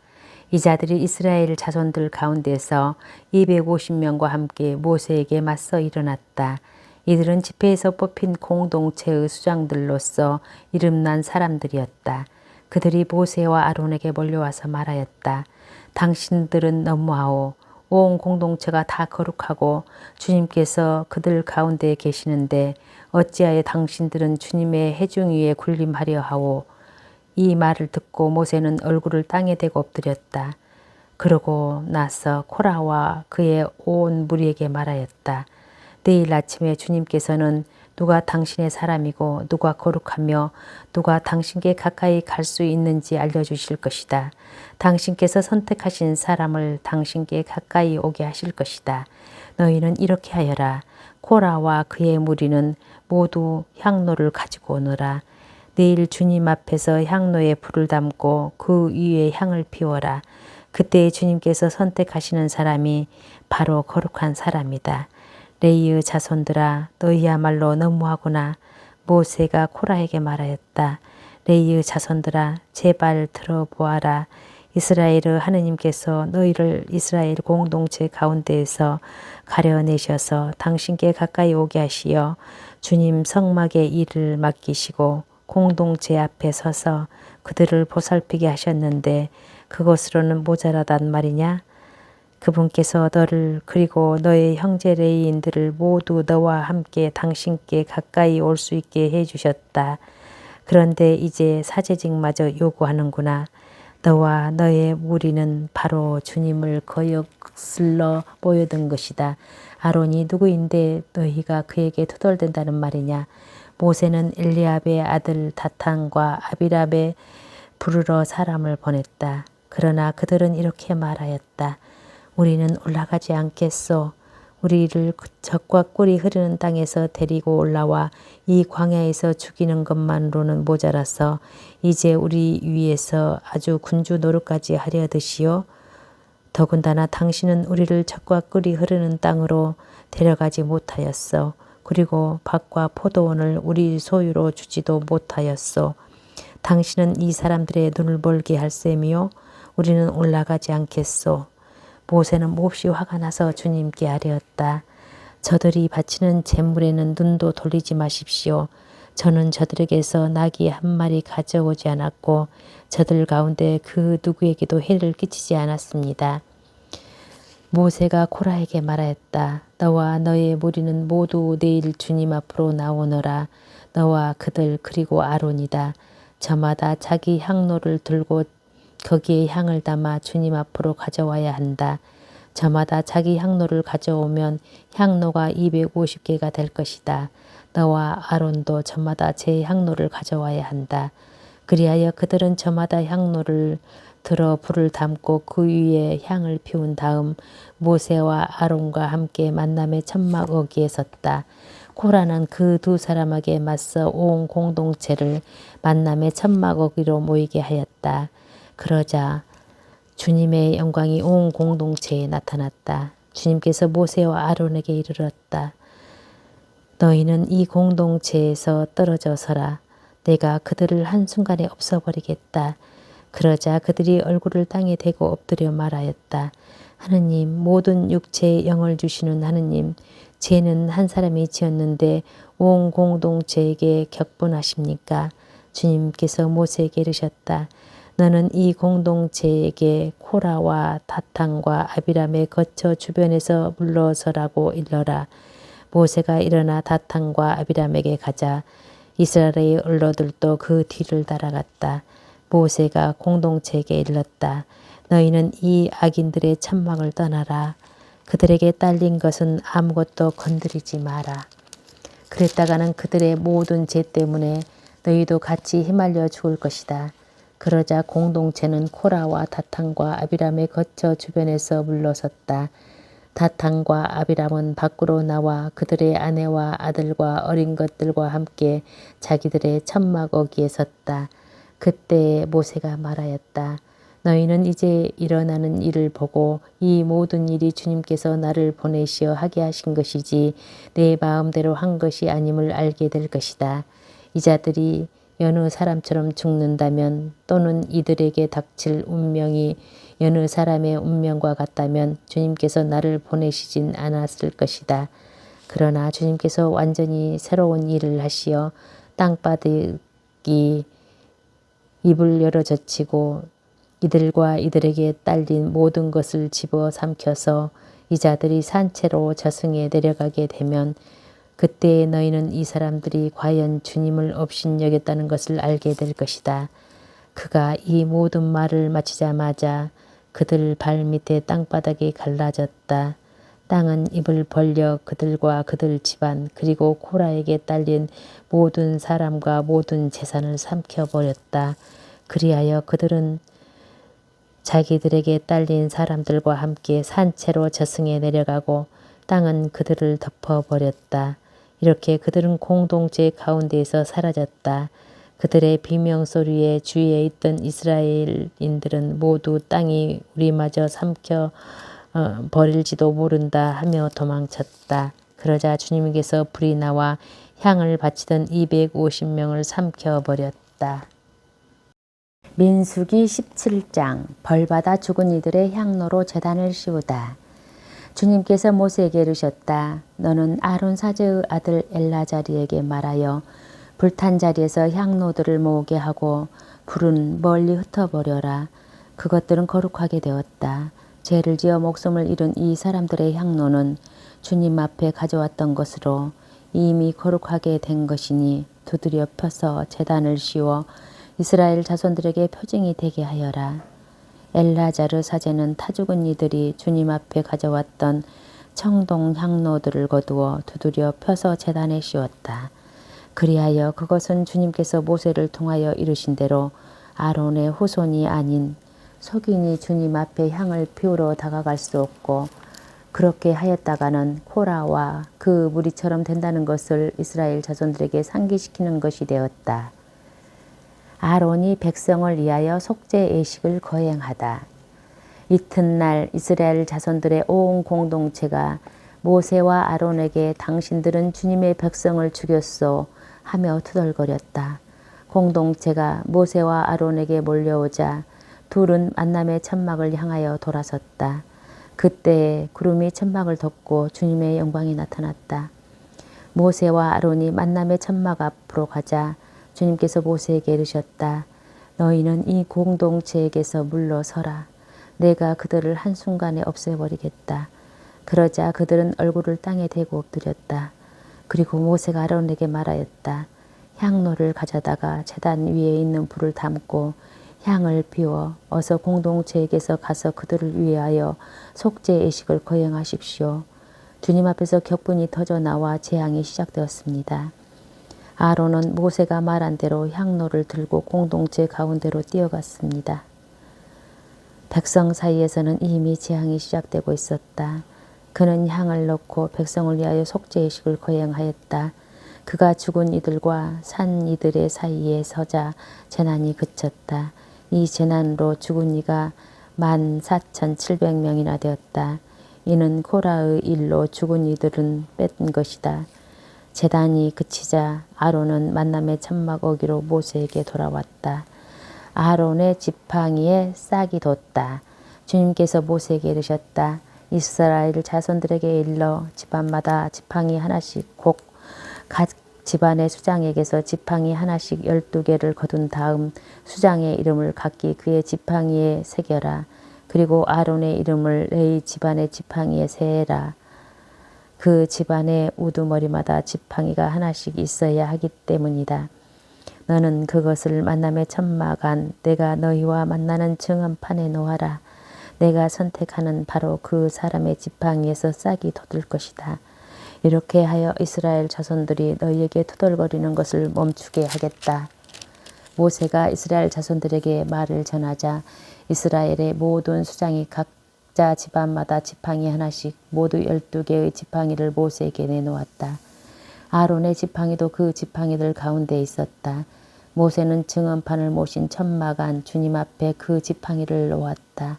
이 자들이 이스라엘 자손들 가운데서 250명과 함께 모세에게 맞서 일어났다. 이들은 집회에서 뽑힌 공동체의 수장들로서 이름난 사람들이었다. 그들이 모세와 아론에게 몰려와서 말하였다. 당신들은 너무하오. 온 공동체가 다 거룩하고 주님께서 그들 가운데 계시는데 어찌하여 당신들은 주님의 회중 위에 군림하려 하오. 이 말을 듣고 모세는 얼굴을 땅에 대고 엎드렸다. 그러고 나서 코라와 그의 온 무리에게 말하였다. 내일 아침에 주님께서는 누가 당신의 사람이고 누가 거룩하며 누가 당신께 가까이 갈 수 있는지 알려주실 것이다. 당신께서 선택하신 사람을 당신께 가까이 오게 하실 것이다. 너희는 이렇게 하여라. 코라와 그의 무리는 모두 향로를 가지고 오너라. 내일 주님 앞에서 향로에 불을 담고 그 위에 향을 피워라. 그때 주님께서 선택하시는 사람이 바로 거룩한 사람이다. 레이의 자손들아, 너희야말로 너무하구나. 모세가 코라에게 말하였다. 레이의 자손들아, 제발 들어보아라. 이스라엘의 하느님께서 너희를 이스라엘 공동체 가운데에서 가려내셔서 당신께 가까이 오게 하시어 주님 성막의 일을 맡기시고 공동체 앞에 서서 그들을 보살피게 하셨는데 그것으로는 모자라단 말이냐? 그분께서 너를 그리고 너의 형제 레이인들을 모두 너와 함께 당신께 가까이 올 수 있게 해주셨다. 그런데 이제 사제직마저 요구하는구나. 너와 너의 무리는 바로 주님을 거역슬러 모여든 것이다. 아론이 누구인데 너희가 그에게 투덜댄다는 말이냐. 모세는 엘리압의 아들 다탄과 아비람에 부르러 사람을 보냈다. 그러나 그들은 이렇게 말하였다. 우리는 올라가지 않겠소. 우리를 젖과 꿀이 흐르는 땅에서 데리고 올라와 이 광야에서 죽이는 것만으로는 모자라서 이제 우리 위에서 아주 군주 노릇까지 하려 드시오. 더군다나 당신은 우리를 젖과 꿀이 흐르는 땅으로 데려가지 못하였소. 그리고 밭과 포도원을 우리 소유로 주지도 못하였소. 당신은 이 사람들의 눈을 멀게 할 셈이요. 우리는 올라가지 않겠소. 모세는 몹시 화가 나서 주님께 아뢰었다. 저들이 바치는 제물에는 눈도 돌리지 마십시오. 저는 저들에게서 나귀 한 마리 가져오지 않았고 저들 가운데 그 누구에게도 해를 끼치지 않았습니다. 모세가 코라에게 말하였다. 너와 너의 무리는 모두 내일 주님 앞으로 나오너라. 너와 그들 그리고 아론이다. 저마다 자기 향로를 들고 거기에 향을 담아 주님 앞으로 가져와야 한다. 저마다 자기 향로를 가져오면 향로가 250개가 될 것이다. 너와 아론도 저마다 제 향로를 가져와야 한다. 그리하여 그들은 저마다 향로를 들어 불을 담고 그 위에 향을 피운 다음 모세와 아론과 함께 만남의 천막 어귀에 섰다. 코라는 그 두 사람에게 맞서 온 공동체를 만남의 천막 어귀로 모이게 하였다. 그러자 주님의 영광이 온 공동체에 나타났다. 주님께서 모세와 아론에게 이르렀다. 너희는 이 공동체에서 떨어져 서라. 내가 그들을 한순간에 없애버리겠다. 그러자 그들이 얼굴을 땅에 대고 엎드려 말하였다. 하느님, 모든 육체에 영을 주시는 하느님, 죄는 한 사람이 지었는데 온 공동체에게 격분하십니까? 주님께서 모세에게 이르셨다. 너는 이 공동체에게 코라와 다탄과 아비람의 거처 주변에서 물러서라고 일러라. 모세가 일어나 다탄과 아비람에게 가자 이스라엘의 얼로들도 그 뒤를 따라갔다. 모세가 공동체에게 일렀다. 너희는 이 악인들의 천막을 떠나라. 그들에게 딸린 것은 아무것도 건드리지 마라. 그랬다가는 그들의 모든 죄 때문에 너희도 같이 휘말려 죽을 것이다. 그러자 공동체는 코라와 다탄과 아비람의 거처 주변에서 물러섰다. 다탄과 아비람은 밖으로 나와 그들의 아내와 아들과 어린 것들과 함께 자기들의 천막어기에 섰다. 그때 모세가 말하였다. 너희는 이제 일어나는 일을 보고 이 모든 일이 주님께서 나를 보내시어 하게 하신 것이지 내 마음대로 한 것이 아님을 알게 될 것이다. 이 자들이 여느 사람처럼 죽는다면 또는 이들에게 닥칠 운명이 여느 사람의 운명과 같다면 주님께서 나를 보내시진 않았을 것이다. 그러나 주님께서 완전히 새로운 일을 하시어 땅바닥이 입을 열어 젖히고 이들과 이들에게 딸린 모든 것을 집어 삼켜서 이 자들이 산채로 저승에 내려가게 되면 그때 너희는 이 사람들이 과연 주님을 업신여겼다는 것을 알게 될 것이다. 그가 이 모든 말을 마치자마자 그들 발 밑에 땅바닥이 갈라졌다. 땅은 입을 벌려 그들과 그들 집안 그리고 코라에게 딸린 모든 사람과 모든 재산을 삼켜버렸다. 그리하여 그들은 자기들에게 딸린 사람들과 함께 산채로 저승에 내려가고 땅은 그들을 덮어버렸다. 이렇게 그들은 공동체 가운데에서 사라졌다. 그들의 비명소리에 주위에 있던 이스라엘인들은 모두 땅이 우리마저 삼켜 버릴지도 모른다 하며 도망쳤다. 그러자 주님께서 불이 나와 향을 바치던 250명을 삼켜버렸다. 민수기 17장 벌받아 죽은 이들의 향로로 제단을 씌우다. 주님께서 모세에게 이르셨다. 너는 아론 사제의 아들 엘라자리에게 말하여 불탄 자리에서 향로들을 모으게 하고 불은 멀리 흩어버려라. 그것들은 거룩하게 되었다. 죄를 지어 목숨을 잃은 이 사람들의 향로는 주님 앞에 가져왔던 것으로 이미 거룩하게 된 것이니 두드려 펴서 제단을 씌워 이스라엘 자손들에게 표징이 되게 하여라. 엘라자르 사제는 타 죽은 이들이 주님 앞에 가져왔던 청동 향로들을 거두어 두드려 펴서 제단에 씌웠다. 그리하여 그것은 주님께서 모세를 통하여 이르신 대로 아론의 후손이 아닌 속인이 주님 앞에 향을 피우러 다가갈 수 없고 그렇게 하였다가는 코라와 그 무리처럼 된다는 것을 이스라엘 자손들에게 상기시키는 것이 되었다. 아론이 백성을 위하여 속죄 예식을 거행하다. 이튿날 이스라엘 자손들의 온 공동체가 모세와 아론에게 당신들은 주님의 백성을 죽였소 하며 투덜거렸다. 공동체가 모세와 아론에게 몰려오자 둘은 만남의 천막을 향하여 돌아섰다. 그때 구름이 천막을 덮고 주님의 영광이 나타났다. 모세와 아론이 만남의 천막 앞으로 가자 주님께서 모세에게 이르셨다. 너희는 이 공동체에게서 물러서라. 내가 그들을 한순간에 없애버리겠다. 그러자 그들은 얼굴을 땅에 대고 엎드렸다. 그리고 모세가 아론에게 말하였다. 향로를 가져다가 제단 위에 있는 불을 담고 향을 피워 어서 공동체에게서 가서 그들을 위하여 속죄 예식을 거행하십시오. 주님 앞에서 격분이 터져 나와 재앙이 시작되었습니다. 아론은 모세가 말한 대로 향로를 들고 공동체 가운데로 뛰어갔습니다. 백성 사이에서는 이미 재앙이 시작되고 있었다. 그는 향을 넣고 백성을 위하여 속죄 예식을 거행하였다. 그가 죽은 이들과 산 이들의 사이에 서자 재난이 그쳤다. 이 재난으로 죽은 이가 14,700명이나 되었다. 이는 코라의 일로 죽은 이들은 뺀 것이다. 재단이 그치자 아론은 만남의 천막 어기로 모세에게 돌아왔다. 아론의 지팡이에 싹이 돋다. 주님께서 모세에게 이르셨다. 이스라엘 자손들에게 일러 집안마다 지팡이 하나씩 곧 각 집안의 수장에게서 지팡이 하나씩 12개를 거둔 다음 수장의 이름을 각기 그의 지팡이에 새겨라. 그리고 아론의 이름을 내 집안의 지팡이에 새라. 그 집안의 우두머리마다 지팡이가 하나씩 있어야 하기 때문이다. 너는 그것을 만남의 천막 안 내가 너희와 만나는 증언판에 놓아라. 내가 선택하는 바로 그 사람의 지팡이에서 싹이 돋을 것이다. 이렇게 하여 이스라엘 자손들이 너희에게 투덜거리는 것을 멈추게 하겠다. 모세가 이스라엘 자손들에게 말을 전하자 이스라엘의 모든 수장이 각자 각자 집안마다 지팡이 하나씩 모두 12개의 지팡이를 모세에게 내놓았다. 아론의 지팡이도 그 지팡이들 가운데 있었다. 모세는 증언판을 모신 천막안 주님 앞에 그 지팡이를 놓았다.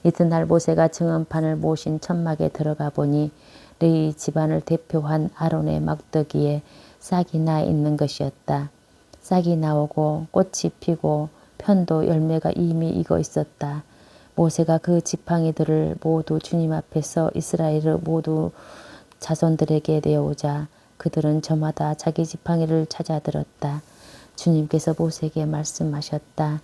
이튿날 모세가 증언판을 모신 천막에 들어가 보니 레위 집안을 대표한 아론의 막대기에 싹이 나 있는 것이었다. 싹이 나오고 꽃이 피고 편도 열매가 이미 익어 있었다. 모세가 그 지팡이들을 모두 주님 앞에서 이스라엘의 모두 자손들에게 내어오자 그들은 저마다 자기 지팡이를 찾아 들었다. 주님께서 모세에게 말씀하셨다.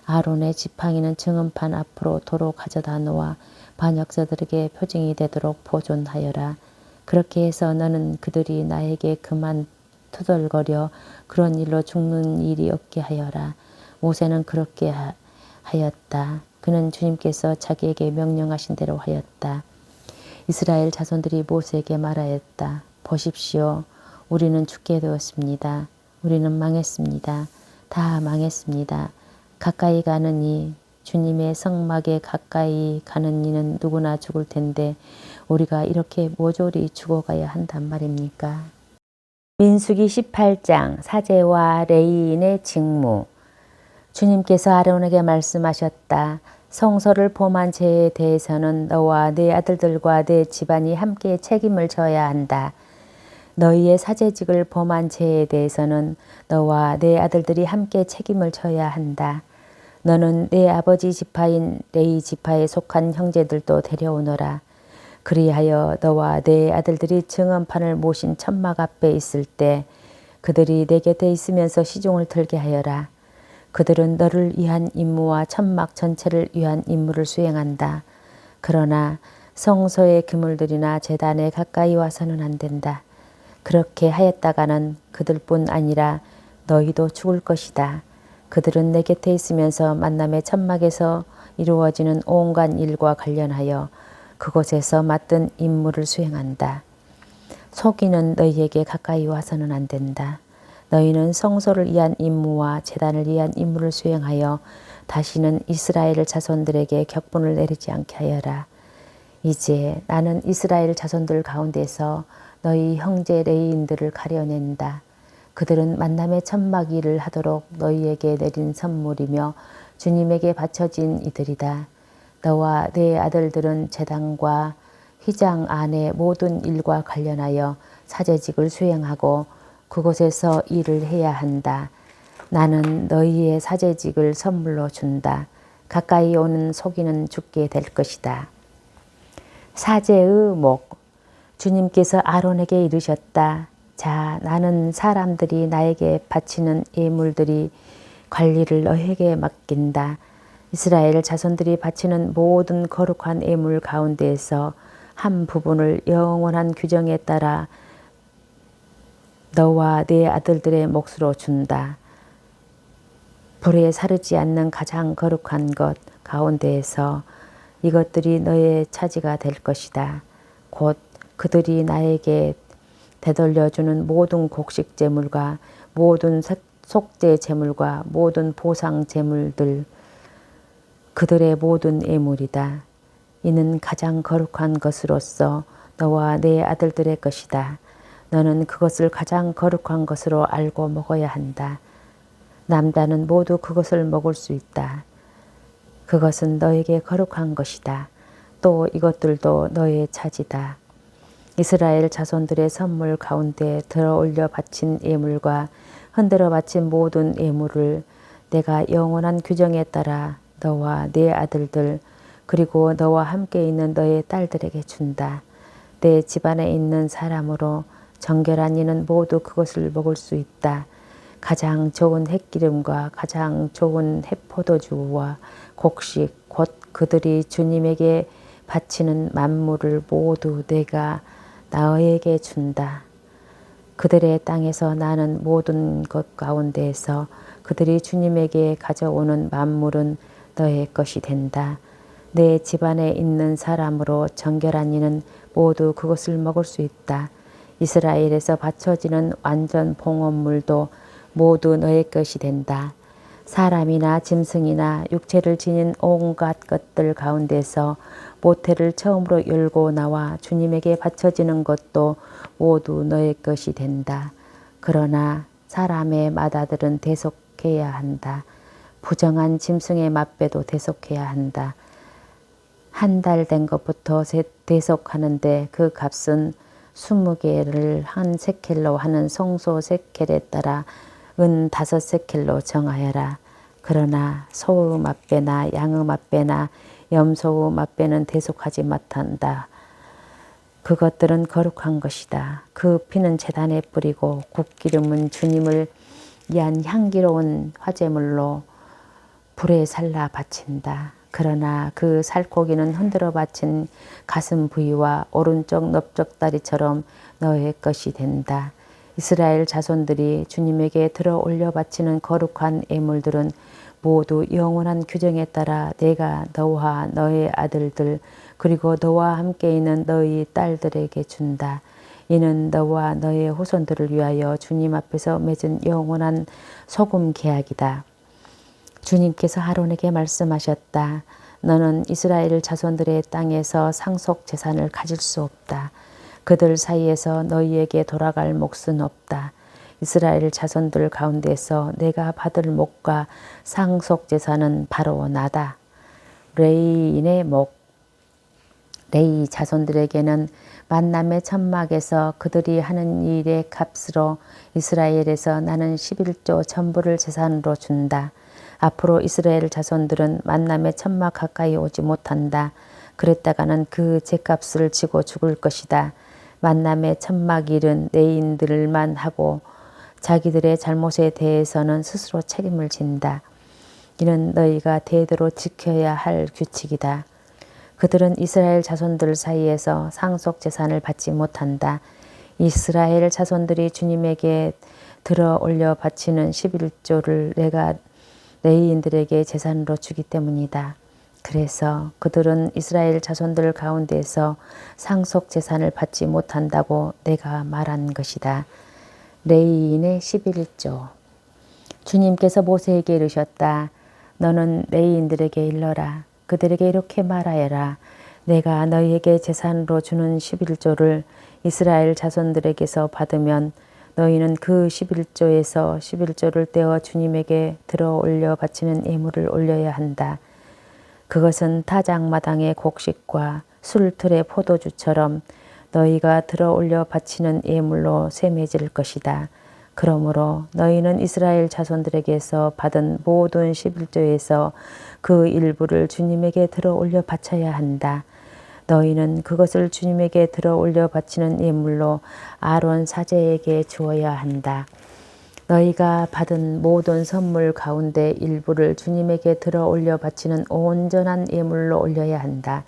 아론의 지팡이는 증언판 앞으로 도로 가져다 놓아 반역자들에게 표징이 되도록 보존하여라. 그렇게 해서 너는 그들이 나에게 그만 투덜거려 그런 일로 죽는 일이 없게 하여라. 모세는 그렇게 하였다. 그는 주님께서 자기에게 명령하신 대로 하였다. 이스라엘 자손들이 모세에게 말하였다. 보십시오. 우리는 죽게 되었습니다. 우리는 망했습니다. 다 망했습니다. 가까이 가는 이 주님의 성막에 가까이 가는 이는 누구나 죽을 텐데 우리가 이렇게 모조리 죽어가야 한단 말입니까? 민수기 18장 사제와 레위인의 직무. 주님께서 아론에게 말씀하셨다. 성소를 범한 죄에 대해서는 너와 네 아들들과 네 집안이 함께 책임을 져야 한다. 너희의 사제직을 범한 죄에 대해서는 너와 네 아들들이 함께 책임을 져야 한다. 너는 네 아버지 지파인 레위 지파에 속한 형제들도 데려오너라. 그리하여 너와 네 아들들이 증언판을 모신 천막 앞에 있을 때 그들이 내 곁에 있으면서 시종을 들게 하여라. 그들은 너를 위한 임무와 천막 전체를 위한 임무를 수행한다. 그러나 성소의 그물들이나 제단에 가까이 와서는 안 된다. 그렇게 하였다가는 그들뿐 아니라 너희도 죽을 것이다. 그들은 내 곁에 있으면서 만남의 천막에서 이루어지는 온갖 일과 관련하여 그곳에서 맡은 임무를 수행한다. 속이는 너희에게 가까이 와서는 안 된다. 너희는 성소를 위한 임무와 제단을 위한 임무를 수행하여 다시는 이스라엘 자손들에게 격분을 내리지 않게 하여라. 이제 나는 이스라엘 자손들 가운데서 너희 형제 레위인들을 가려낸다. 그들은 만남의 천막 일을 하도록 너희에게 내린 선물이며 주님에게 바쳐진 이들이다. 너와 네 아들들은 제단과 휘장 안의 모든 일과 관련하여 사제직을 수행하고 그곳에서 일을 해야 한다. 나는 너희의 사제직을 선물로 준다. 가까이 오는 속이는 죽게 될 것이다. 사제의 목. 주님께서 아론에게 이르셨다. 자, 나는 사람들이 나에게 바치는 예물들이 관리를 너에게 맡긴다. 이스라엘 자손들이 바치는 모든 거룩한 예물 가운데에서 한 부분을 영원한 규정에 따라 너와 네 아들들의 몫으로 준다. 불에 사르지 않는 가장 거룩한 것 가운데에서 이것들이 너의 차지가 될 것이다. 곧 그들이 나에게 되돌려주는 모든 곡식 제물과 모든 속죄 제물과 모든 보상 제물들 그들의 모든 예물이다. 이는 가장 거룩한 것으로서 너와 네 아들들의 것이다. 너는 그것을 가장 거룩한 것으로 알고 먹어야 한다. 남자는 모두 그것을 먹을 수 있다. 그것은 너에게 거룩한 것이다. 또 이것들도 너의 차지다. 이스라엘 자손들의 선물 가운데 들어 올려 바친 예물과 흔들어 바친 모든 예물을 내가 영원한 규정에 따라 너와 네 아들들 그리고 너와 함께 있는 너의 딸들에게 준다. 내 집안에 있는 사람으로 정결한 이는 모두 그것을 먹을 수 있다. 가장 좋은 햇기름과 가장 좋은 햇포도주와 곡식 곧 그들이 주님에게 바치는 만물을 모두 내가 너에게 준다. 그들의 땅에서 나는 모든 것 가운데에서 그들이 주님에게 가져오는 만물은 너의 것이 된다. 내 집안에 있는 사람으로 정결한 이는 모두 그것을 먹을 수 있다. 이스라엘에서 바쳐지는 완전 봉헌물도 모두 너의 것이 된다. 사람이나 짐승이나 육체를 지닌 온갖 것들 가운데서 모태를 처음으로 열고 나와 주님에게 바쳐지는 것도 모두 너의 것이 된다. 그러나 사람의 맏아들은 대속해야 한다. 부정한 짐승의 맏배도 대속해야 한다. 한 달 된 것부터 대속하는데 그 값은 20개를 한 세켈로 하는 성소 세켈에 따라 은 5세켈로 정하여라. 그러나 소의 맏배나 양의 맏배나 염소의 맏배는 대속하지 못한다. 그것들은 거룩한 것이다. 그 피는 제단에 뿌리고 국기름은 주님을 위한 향기로운 화제물로 불에 살라 바친다. 그러나 그 살코기는 흔들어 바친 가슴 부위와 오른쪽 넓적다리처럼 너의 것이 된다. 이스라엘 자손들이 주님에게 들어 올려 바치는 거룩한 예물들은 모두 영원한 규정에 따라 내가 너와 너의 아들들 그리고 너와 함께 있는 너희 딸들에게 준다. 이는 너와 너의 후손들을 위하여 주님 앞에서 맺은 영원한 소금 계약이다. 주님께서 아론에게 말씀하셨다. 너는 이스라엘 자손들의 땅에서 상속 재산을 가질 수 없다. 그들 사이에서 너희에게 돌아갈 몫은 없다. 이스라엘 자손들 가운데서 내가 받을 몫과 상속 재산은 바로 나다. 레이인의 몫. 레이 자손들에게는 만남의 천막에서 그들이 하는 일의 값으로 이스라엘에서 나는 11조 전부를 재산으로 준다. 앞으로 이스라엘 자손들은 만남의 천막 가까이 오지 못한다. 그랬다가는 그 죗값을 지고 죽을 것이다. 만남의 천막 일은 레인들만 하고 자기들의 잘못에 대해서는 스스로 책임을 진다. 이는 너희가 대대로 지켜야 할 규칙이다. 그들은 이스라엘 자손들 사이에서 상속 재산을 받지 못한다. 이스라엘 자손들이 주님에게 들어 올려 바치는 11조를 내가 레위인들에게 재산으로 주기 때문이다. 그래서 그들은 이스라엘 자손들 가운데서 상속 재산을 받지 못한다고 내가 말한 것이다. 레위인의 11조. 주님께서 모세에게 이르셨다. 너는 레위인들에게 일러라. 그들에게 이렇게 말하여라. 내가 너희에게 재산으로 주는 11조를 이스라엘 자손들에게서 받으면 너희는 그 11조에서 11조를 떼어 주님에게 들어 올려 바치는 예물을 올려야 한다. 그것은 타작마당의 곡식과 술틀의 포도주처럼 너희가 들어 올려 바치는 예물로 셈해질 것이다. 그러므로 너희는 이스라엘 자손들에게서 받은 모든 11조에서 그 일부를 주님에게 들어 올려 바쳐야 한다. 너희는 그것을 주님에게 들어 올려 바치는 예물로 아론 사제에게 주어야 한다. 너희가 받은 모든 선물 가운데 일부를 주님에게 들어 올려 바치는 온전한 예물로 올려야 한다.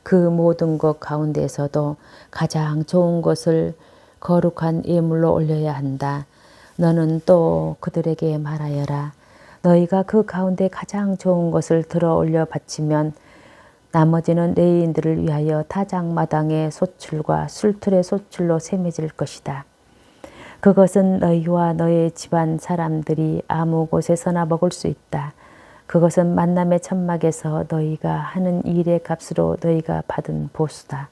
그 모든 것 가운데서도 가장 좋은 것을 거룩한 예물로 올려야 한다. 너는 또 그들에게 말하여라. 너희가 그 가운데 가장 좋은 것을 들어 올려 바치면 나머지는 레위인들을 위하여 타작마당의 소출과 술틀의 소출로 셈해질 것이다. 그것은 너희와 너의 집안 사람들이 아무 곳에서나 먹을 수 있다. 그것은 만남의 천막에서 너희가 하는 일의 값으로 너희가 받은 보수다.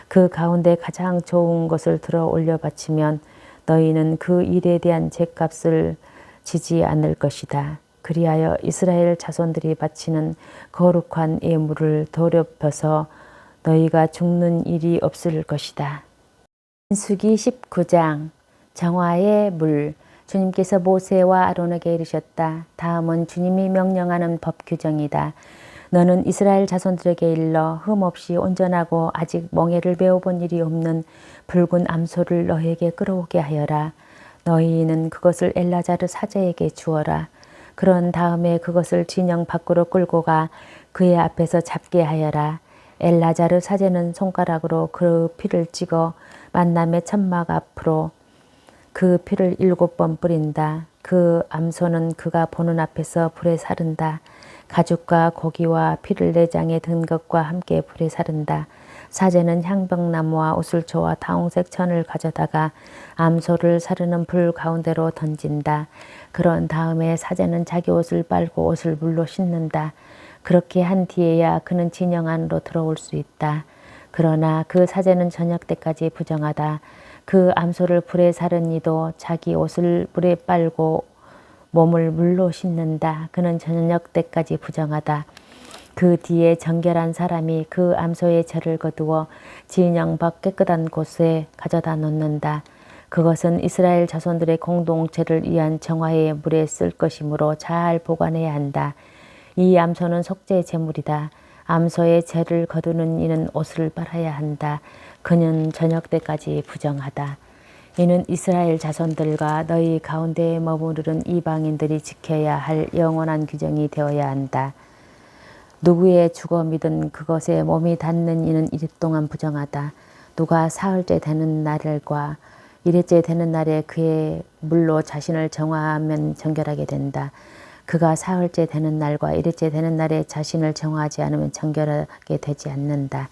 그 가운데 가장 좋은 것을 들어 올려 바치면 너희는 그 일에 대한 죗값을 지지 않을 것이다. 그리하여 이스라엘 자손들이 바치는 거룩한 예물을 더럽혀서 너희가 죽는 일이 없을 것이다. 민수기 19장. 정화의 물. 주님께서 모세와 아론에게 이르셨다. 다음은 주님이 명령하는 법 규정이다. 너는 이스라엘 자손들에게 일러 흠없이 온전하고 아직 멍에를 베어본 일이 없는 붉은 암소를 너희에게 끌어오게 하여라. 너희는 그것을 엘라자르 사제에게 주어라. 그런 다음에 그것을 진영 밖으로 끌고 가 그의 앞에서 잡게 하여라. 엘라자르 사제는 손가락으로 그 피를 찍어 만남의 천막 앞으로 그 피를 7번 뿌린다. 그 암소는 그가 보는 앞에서 불에 사른다. 가죽과 고기와 피를 내장에 든 것과 함께 불에 사른다. 사제는 향병나무와 우슬초와 다홍색 천을 가져다가 암소를 사르는 불 가운데로 던진다. 그런 다음에 사제는 자기 옷을 빨고 옷을 물로 씻는다. 그렇게 한 뒤에야 그는 진영 안으로 들어올 수 있다. 그러나 그 사제는 저녁 때까지 부정하다. 그 암소를 불에 사른 이도 자기 옷을 물에 빨고 몸을 물로 씻는다. 그는 저녁 때까지 부정하다. 그 뒤에 정결한 사람이 그 암소의 죄를 거두어 진영 밖 깨끗한 곳에 가져다 놓는다. 그것은 이스라엘 자손들의 공동체를 위한 정화의 물에 쓸 것이므로 잘 보관해야 한다. 이 암소는 속죄의 제물이다. 암소의 죄를 거두는 이는 옷을 빨아야 한다. 그는 저녁 때까지 부정하다. 이는 이스라엘 자손들과 너희 가운데에 머무르는 이방인들이 지켜야 할 영원한 규정이 되어야 한다. 누구의 주검이든 그것에 몸이 닿는 이는 이리 동안 부정하다. 누가 사흘째 되는 날과 일회째 되는 날에 그의 물로 자신을 정화하면 정결하게 된다. 그가 사흘째 되는 날과 일회째 되는 날에 자신을 정화하지 않으면 정결하게 되지 않는다.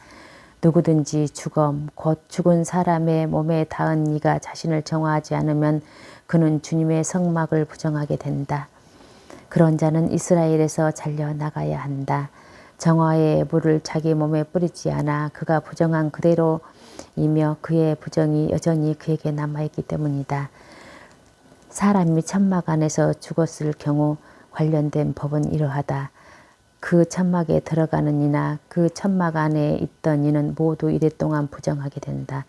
누구든지 주검 곧 죽은 사람의 몸에 닿은 이가 자신을 정화하지 않으면 그는 주님의 성막을 부정하게 된다. 그런 자는 이스라엘에서 잘려 나가야 한다. 정화의 물을 자기 몸에 뿌리지 않아 그가 부정한 그대로이며 그의 부정이 여전히 그에게 남아있기 때문이다. 사람이 천막 안에서 죽었을 경우 관련된 법은 이러하다. 그 천막에 들어가는 이나 그 천막 안에 있던 이는 모두 이랫동안 부정하게 된다.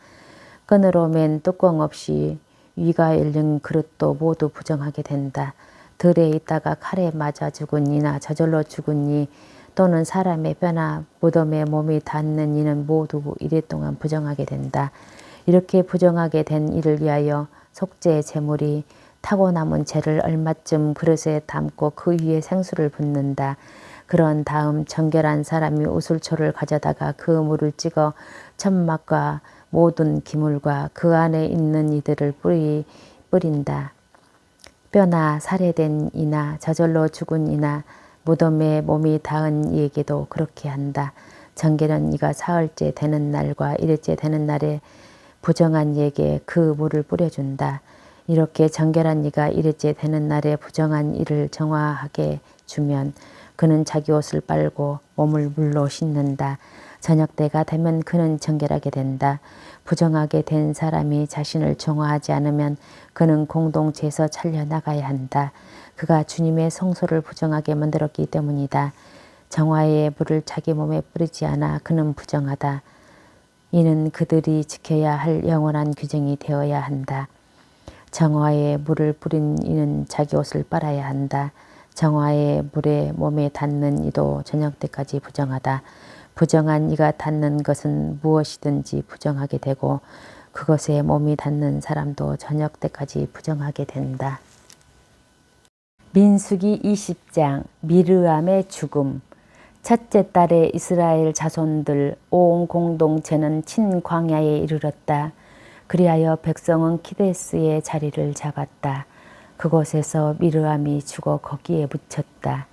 끈으로 맨 뚜껑 없이 위가 열린 그릇도 모두 부정하게 된다. 들에 있다가 칼에 맞아 죽은 이나 저절로 죽은 이 또는 사람의 뼈나 무덤에 몸이 닿는 이는 모두 이랫동안 부정하게 된다. 이렇게 부정하게 된 이를 위하여 속죄의 제물이 타고 남은 재를 얼마쯤 그릇에 담고 그 위에 생수를 붓는다. 그런 다음 정결한 사람이 우슬초를 가져다가 그 물을 찍어 천막과 모든 기물과 그 안에 있는 이들을 뿌린다. 뼈나 살해된 이나 저절로 죽은 이나 무덤에 몸이 닿은 이에게도 그렇게 한다. 정결한 이가 사흘째 되는 날과 일회째 되는 날에 부정한 이에게 그 물을 뿌려준다. 이렇게 정결한 이가 일회째 되는 날에 부정한 이를 정화하게 주면 그는 자기 옷을 빨고 몸을 물로 씻는다. 저녁 때가 되면 그는 정결하게 된다. 부정하게 된 사람이 자신을 정화하지 않으면 그는 공동체에서 잘려나가야 한다. 그가 주님의 성소를 부정하게 만들었기 때문이다. 정화의 물을 자기 몸에 뿌리지 않아 그는 부정하다. 이는 그들이 지켜야 할 영원한 규정이 되어야 한다. 정화의 물을 뿌린 이는 자기 옷을 빨아야 한다. 정화의 물에 몸에 닿는 이도 저녁 때까지 부정하다. 부정한 이가 닿는 것은 무엇이든지 부정하게 되고 그것에 몸이 닿는 사람도 저녁 때까지 부정하게 된다. 민수기 20장 미르암의 죽음. 첫째 달에 이스라엘 자손들 온 공동체는 친광야에 이르렀다. 그리하여 백성은 키데스의 자리를 잡았다. 그곳에서 미르암이 죽어 거기에 묻혔다.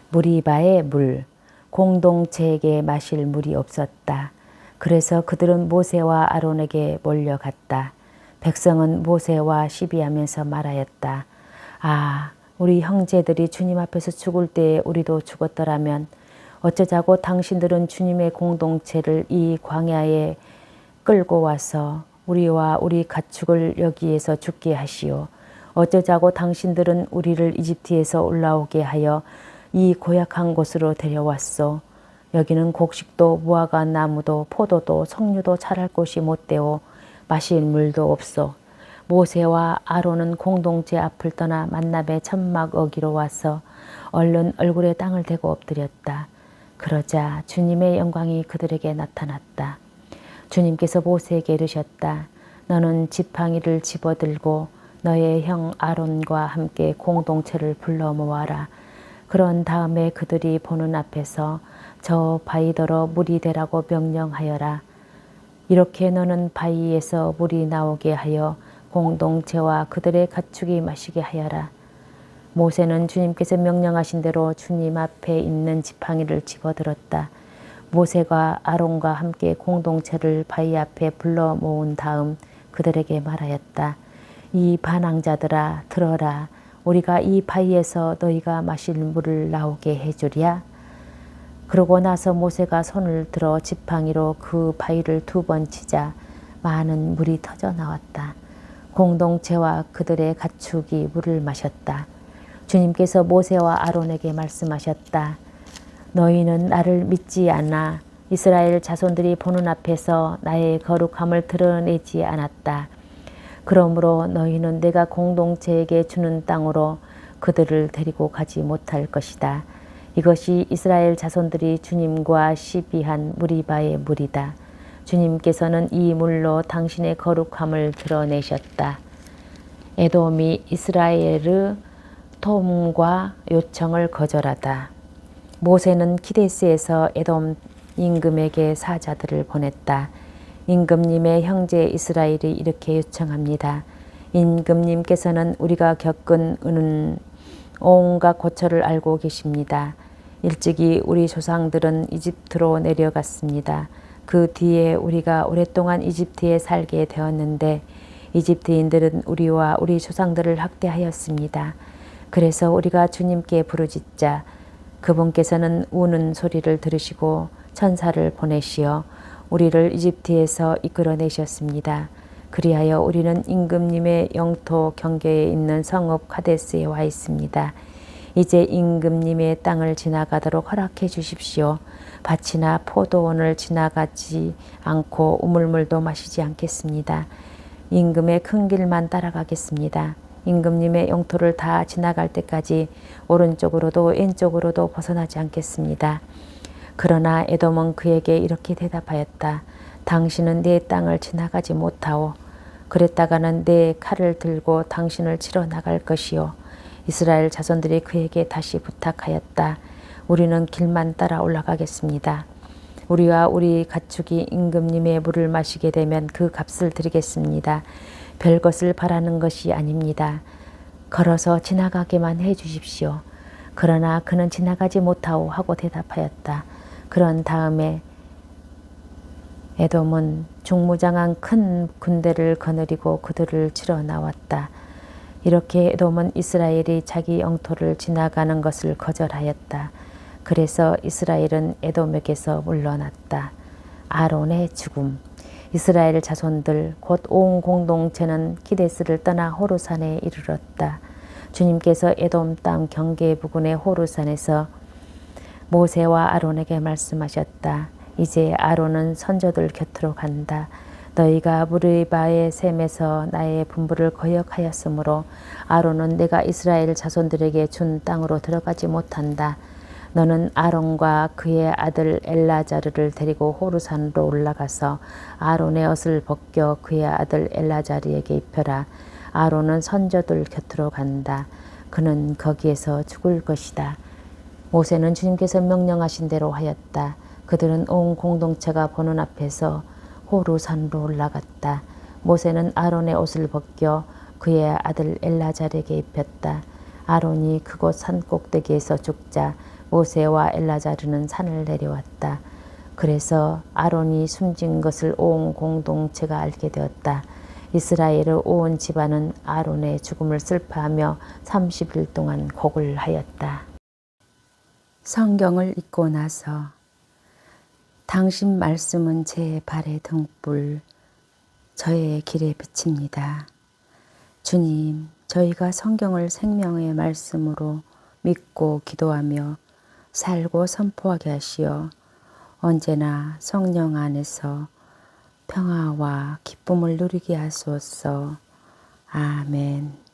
무리바의 물, 공동체에게 마실 물이 없었다. 그래서 그들은 모세와 아론에게 몰려갔다. 백성은 모세와 시비하면서 말하였다. 아, 우리 형제들이 주님 앞에서 죽을 때에 우리도 죽었더라면 어쩌자고 당신들은 주님의 공동체를 이 광야에 끌고 와서 우리와 우리 가축을 여기에서 죽게 하시오. 어쩌자고 당신들은 우리를 이집트에서 올라오게 하여 이 고약한 곳으로 데려왔소. 여기는 곡식도 무화과 나무도 포도도 석류도 자랄 곳이 못되오. 마실 물도 없소. 모세와 아론은 공동체 앞을 떠나 만납의 천막 어기로 와서 얼른 얼굴에 땅을 대고 엎드렸다. 그러자 주님의 영광이 그들에게 나타났다. 주님께서 모세에게 이르셨다. 너는 지팡이를 집어들고 너의 형 아론과 함께 공동체를 불러 모아라. 그런 다음에 그들이 보는 앞에서 저 바위더러 물이 되라고 명령하여라. 이렇게 너는 바위에서 물이 나오게 하여 공동체와 그들의 가축이 마시게 하여라. 모세는 주님께서 명령하신 대로 주님 앞에 있는 지팡이를 집어들었다. 모세가 아론과 함께 공동체를 바위 앞에 불러 모은 다음 그들에게 말하였다. 이 반항자들아 들어라. 우리가 이 바위에서 너희가 마실 물을 나오게 해주랴. 그러고 나서 모세가 손을 들어 지팡이로 그 바위를 2번 치자 많은 물이 터져 나왔다. 공동체와 그들의 가축이 물을 마셨다. 주님께서 모세와 아론에게 말씀하셨다. 너희는 나를 믿지 않아 이스라엘 자손들이 보는 앞에서 나의 거룩함을 드러내지 않았다. 그러므로 너희는 내가 공동체에게 주는 땅으로 그들을 데리고 가지 못할 것이다. 이것이 이스라엘 자손들이 주님과 시비한 무리바의 물이다. 주님께서는 이 물로 당신의 거룩함을 드러내셨다. 에돔이 이스라엘의 톰과 요청을 거절하다. 모세는 키데스에서 에돔 임금에게 사자들을 보냈다. 임금님의 형제 이스라엘이 이렇게 요청합니다. 임금님께서는 우리가 겪은 온갖 고초를 알고 계십니다. 일찍이 우리 조상들은 이집트로 내려갔습니다. 그 뒤에 우리가 오랫동안 이집트에 살게 되었는데 이집트인들은 우리와 우리 조상들을 학대하였습니다. 그래서 우리가 주님께 부르짖자 그분께서는 우는 소리를 들으시고 천사를 보내시어 우리를 이집트에서 이끌어내셨습니다. 그리하여 우리는 임금님의 영토 경계에 있는 성읍 카데스에 와 있습니다. 이제 임금님의 땅을 지나가도록 허락해 주십시오. 밭이나 포도원을 지나가지 않고 우물물도 마시지 않겠습니다. 임금의 큰 길만 따라가겠습니다. 임금님의 영토를 다 지나갈 때까지 오른쪽으로도 왼쪽으로도 벗어나지 않겠습니다. 그러나 에돔은 그에게 이렇게 대답하였다. 당신은 내 땅을 지나가지 못하오. 그랬다가는 내 칼을 들고 당신을 치러 나갈 것이요. 이스라엘 자손들이 그에게 다시 부탁하였다. 우리는 길만 따라 올라가겠습니다. 우리와 우리 가축이 임금님의 물을 마시게 되면 그 값을 드리겠습니다. 별것을 바라는 것이 아닙니다. 걸어서 지나가게만 해 주십시오. 그러나 그는 지나가지 못하오 하고 대답하였다. 그런 다음에 에돔은 중무장한 큰 군대를 거느리고 그들을 치러 나왔다. 이렇게 에돔은 이스라엘이 자기 영토를 지나가는 것을 거절하였다. 그래서 이스라엘은 에돔에게서 물러났다. 아론의 죽음. 이스라엘 자손들 곧 온 공동체는 키데스를 떠나 호르산에 이르렀다. 주님께서 에돔 땅 경계 부근의 호르산에서 모세와 아론에게 말씀하셨다. 이제 아론은 선조들 곁으로 간다. 너희가 무리바의 샘에서 나의 분부를 거역하였으므로 아론은 내가 이스라엘 자손들에게 준 땅으로 들어가지 못한다. 너는 아론과 그의 아들 엘라자르를 데리고 호르산으로 올라가서 아론의 옷을 벗겨 그의 아들 엘라자르에게 입혀라. 아론은 선조들 곁으로 간다. 그는 거기에서 죽을 것이다. 모세는 주님께서 명령하신 대로 하였다. 그들은 온 공동체가 보는 앞에서 호르산으로 올라갔다. 모세는 아론의 옷을 벗겨 그의 아들 엘라자르에게 입혔다. 아론이 그곳 산 꼭대기에서 죽자 모세와 엘라자르는 산을 내려왔다. 그래서 아론이 숨진 것을 온 공동체가 알게 되었다. 이스라엘의 온 집안은 아론의 죽음을 슬퍼하며 30일 동안 곡을 하였다. 성경을 읽고 나서 당신 말씀은 제 발의 등불, 저의 길에 비칩니다. 주님, 저희가 성경을 생명의 말씀으로 믿고 기도하며 살고 선포하게 하시어 언제나 성령 안에서 평화와 기쁨을 누리게 하소서. 아멘.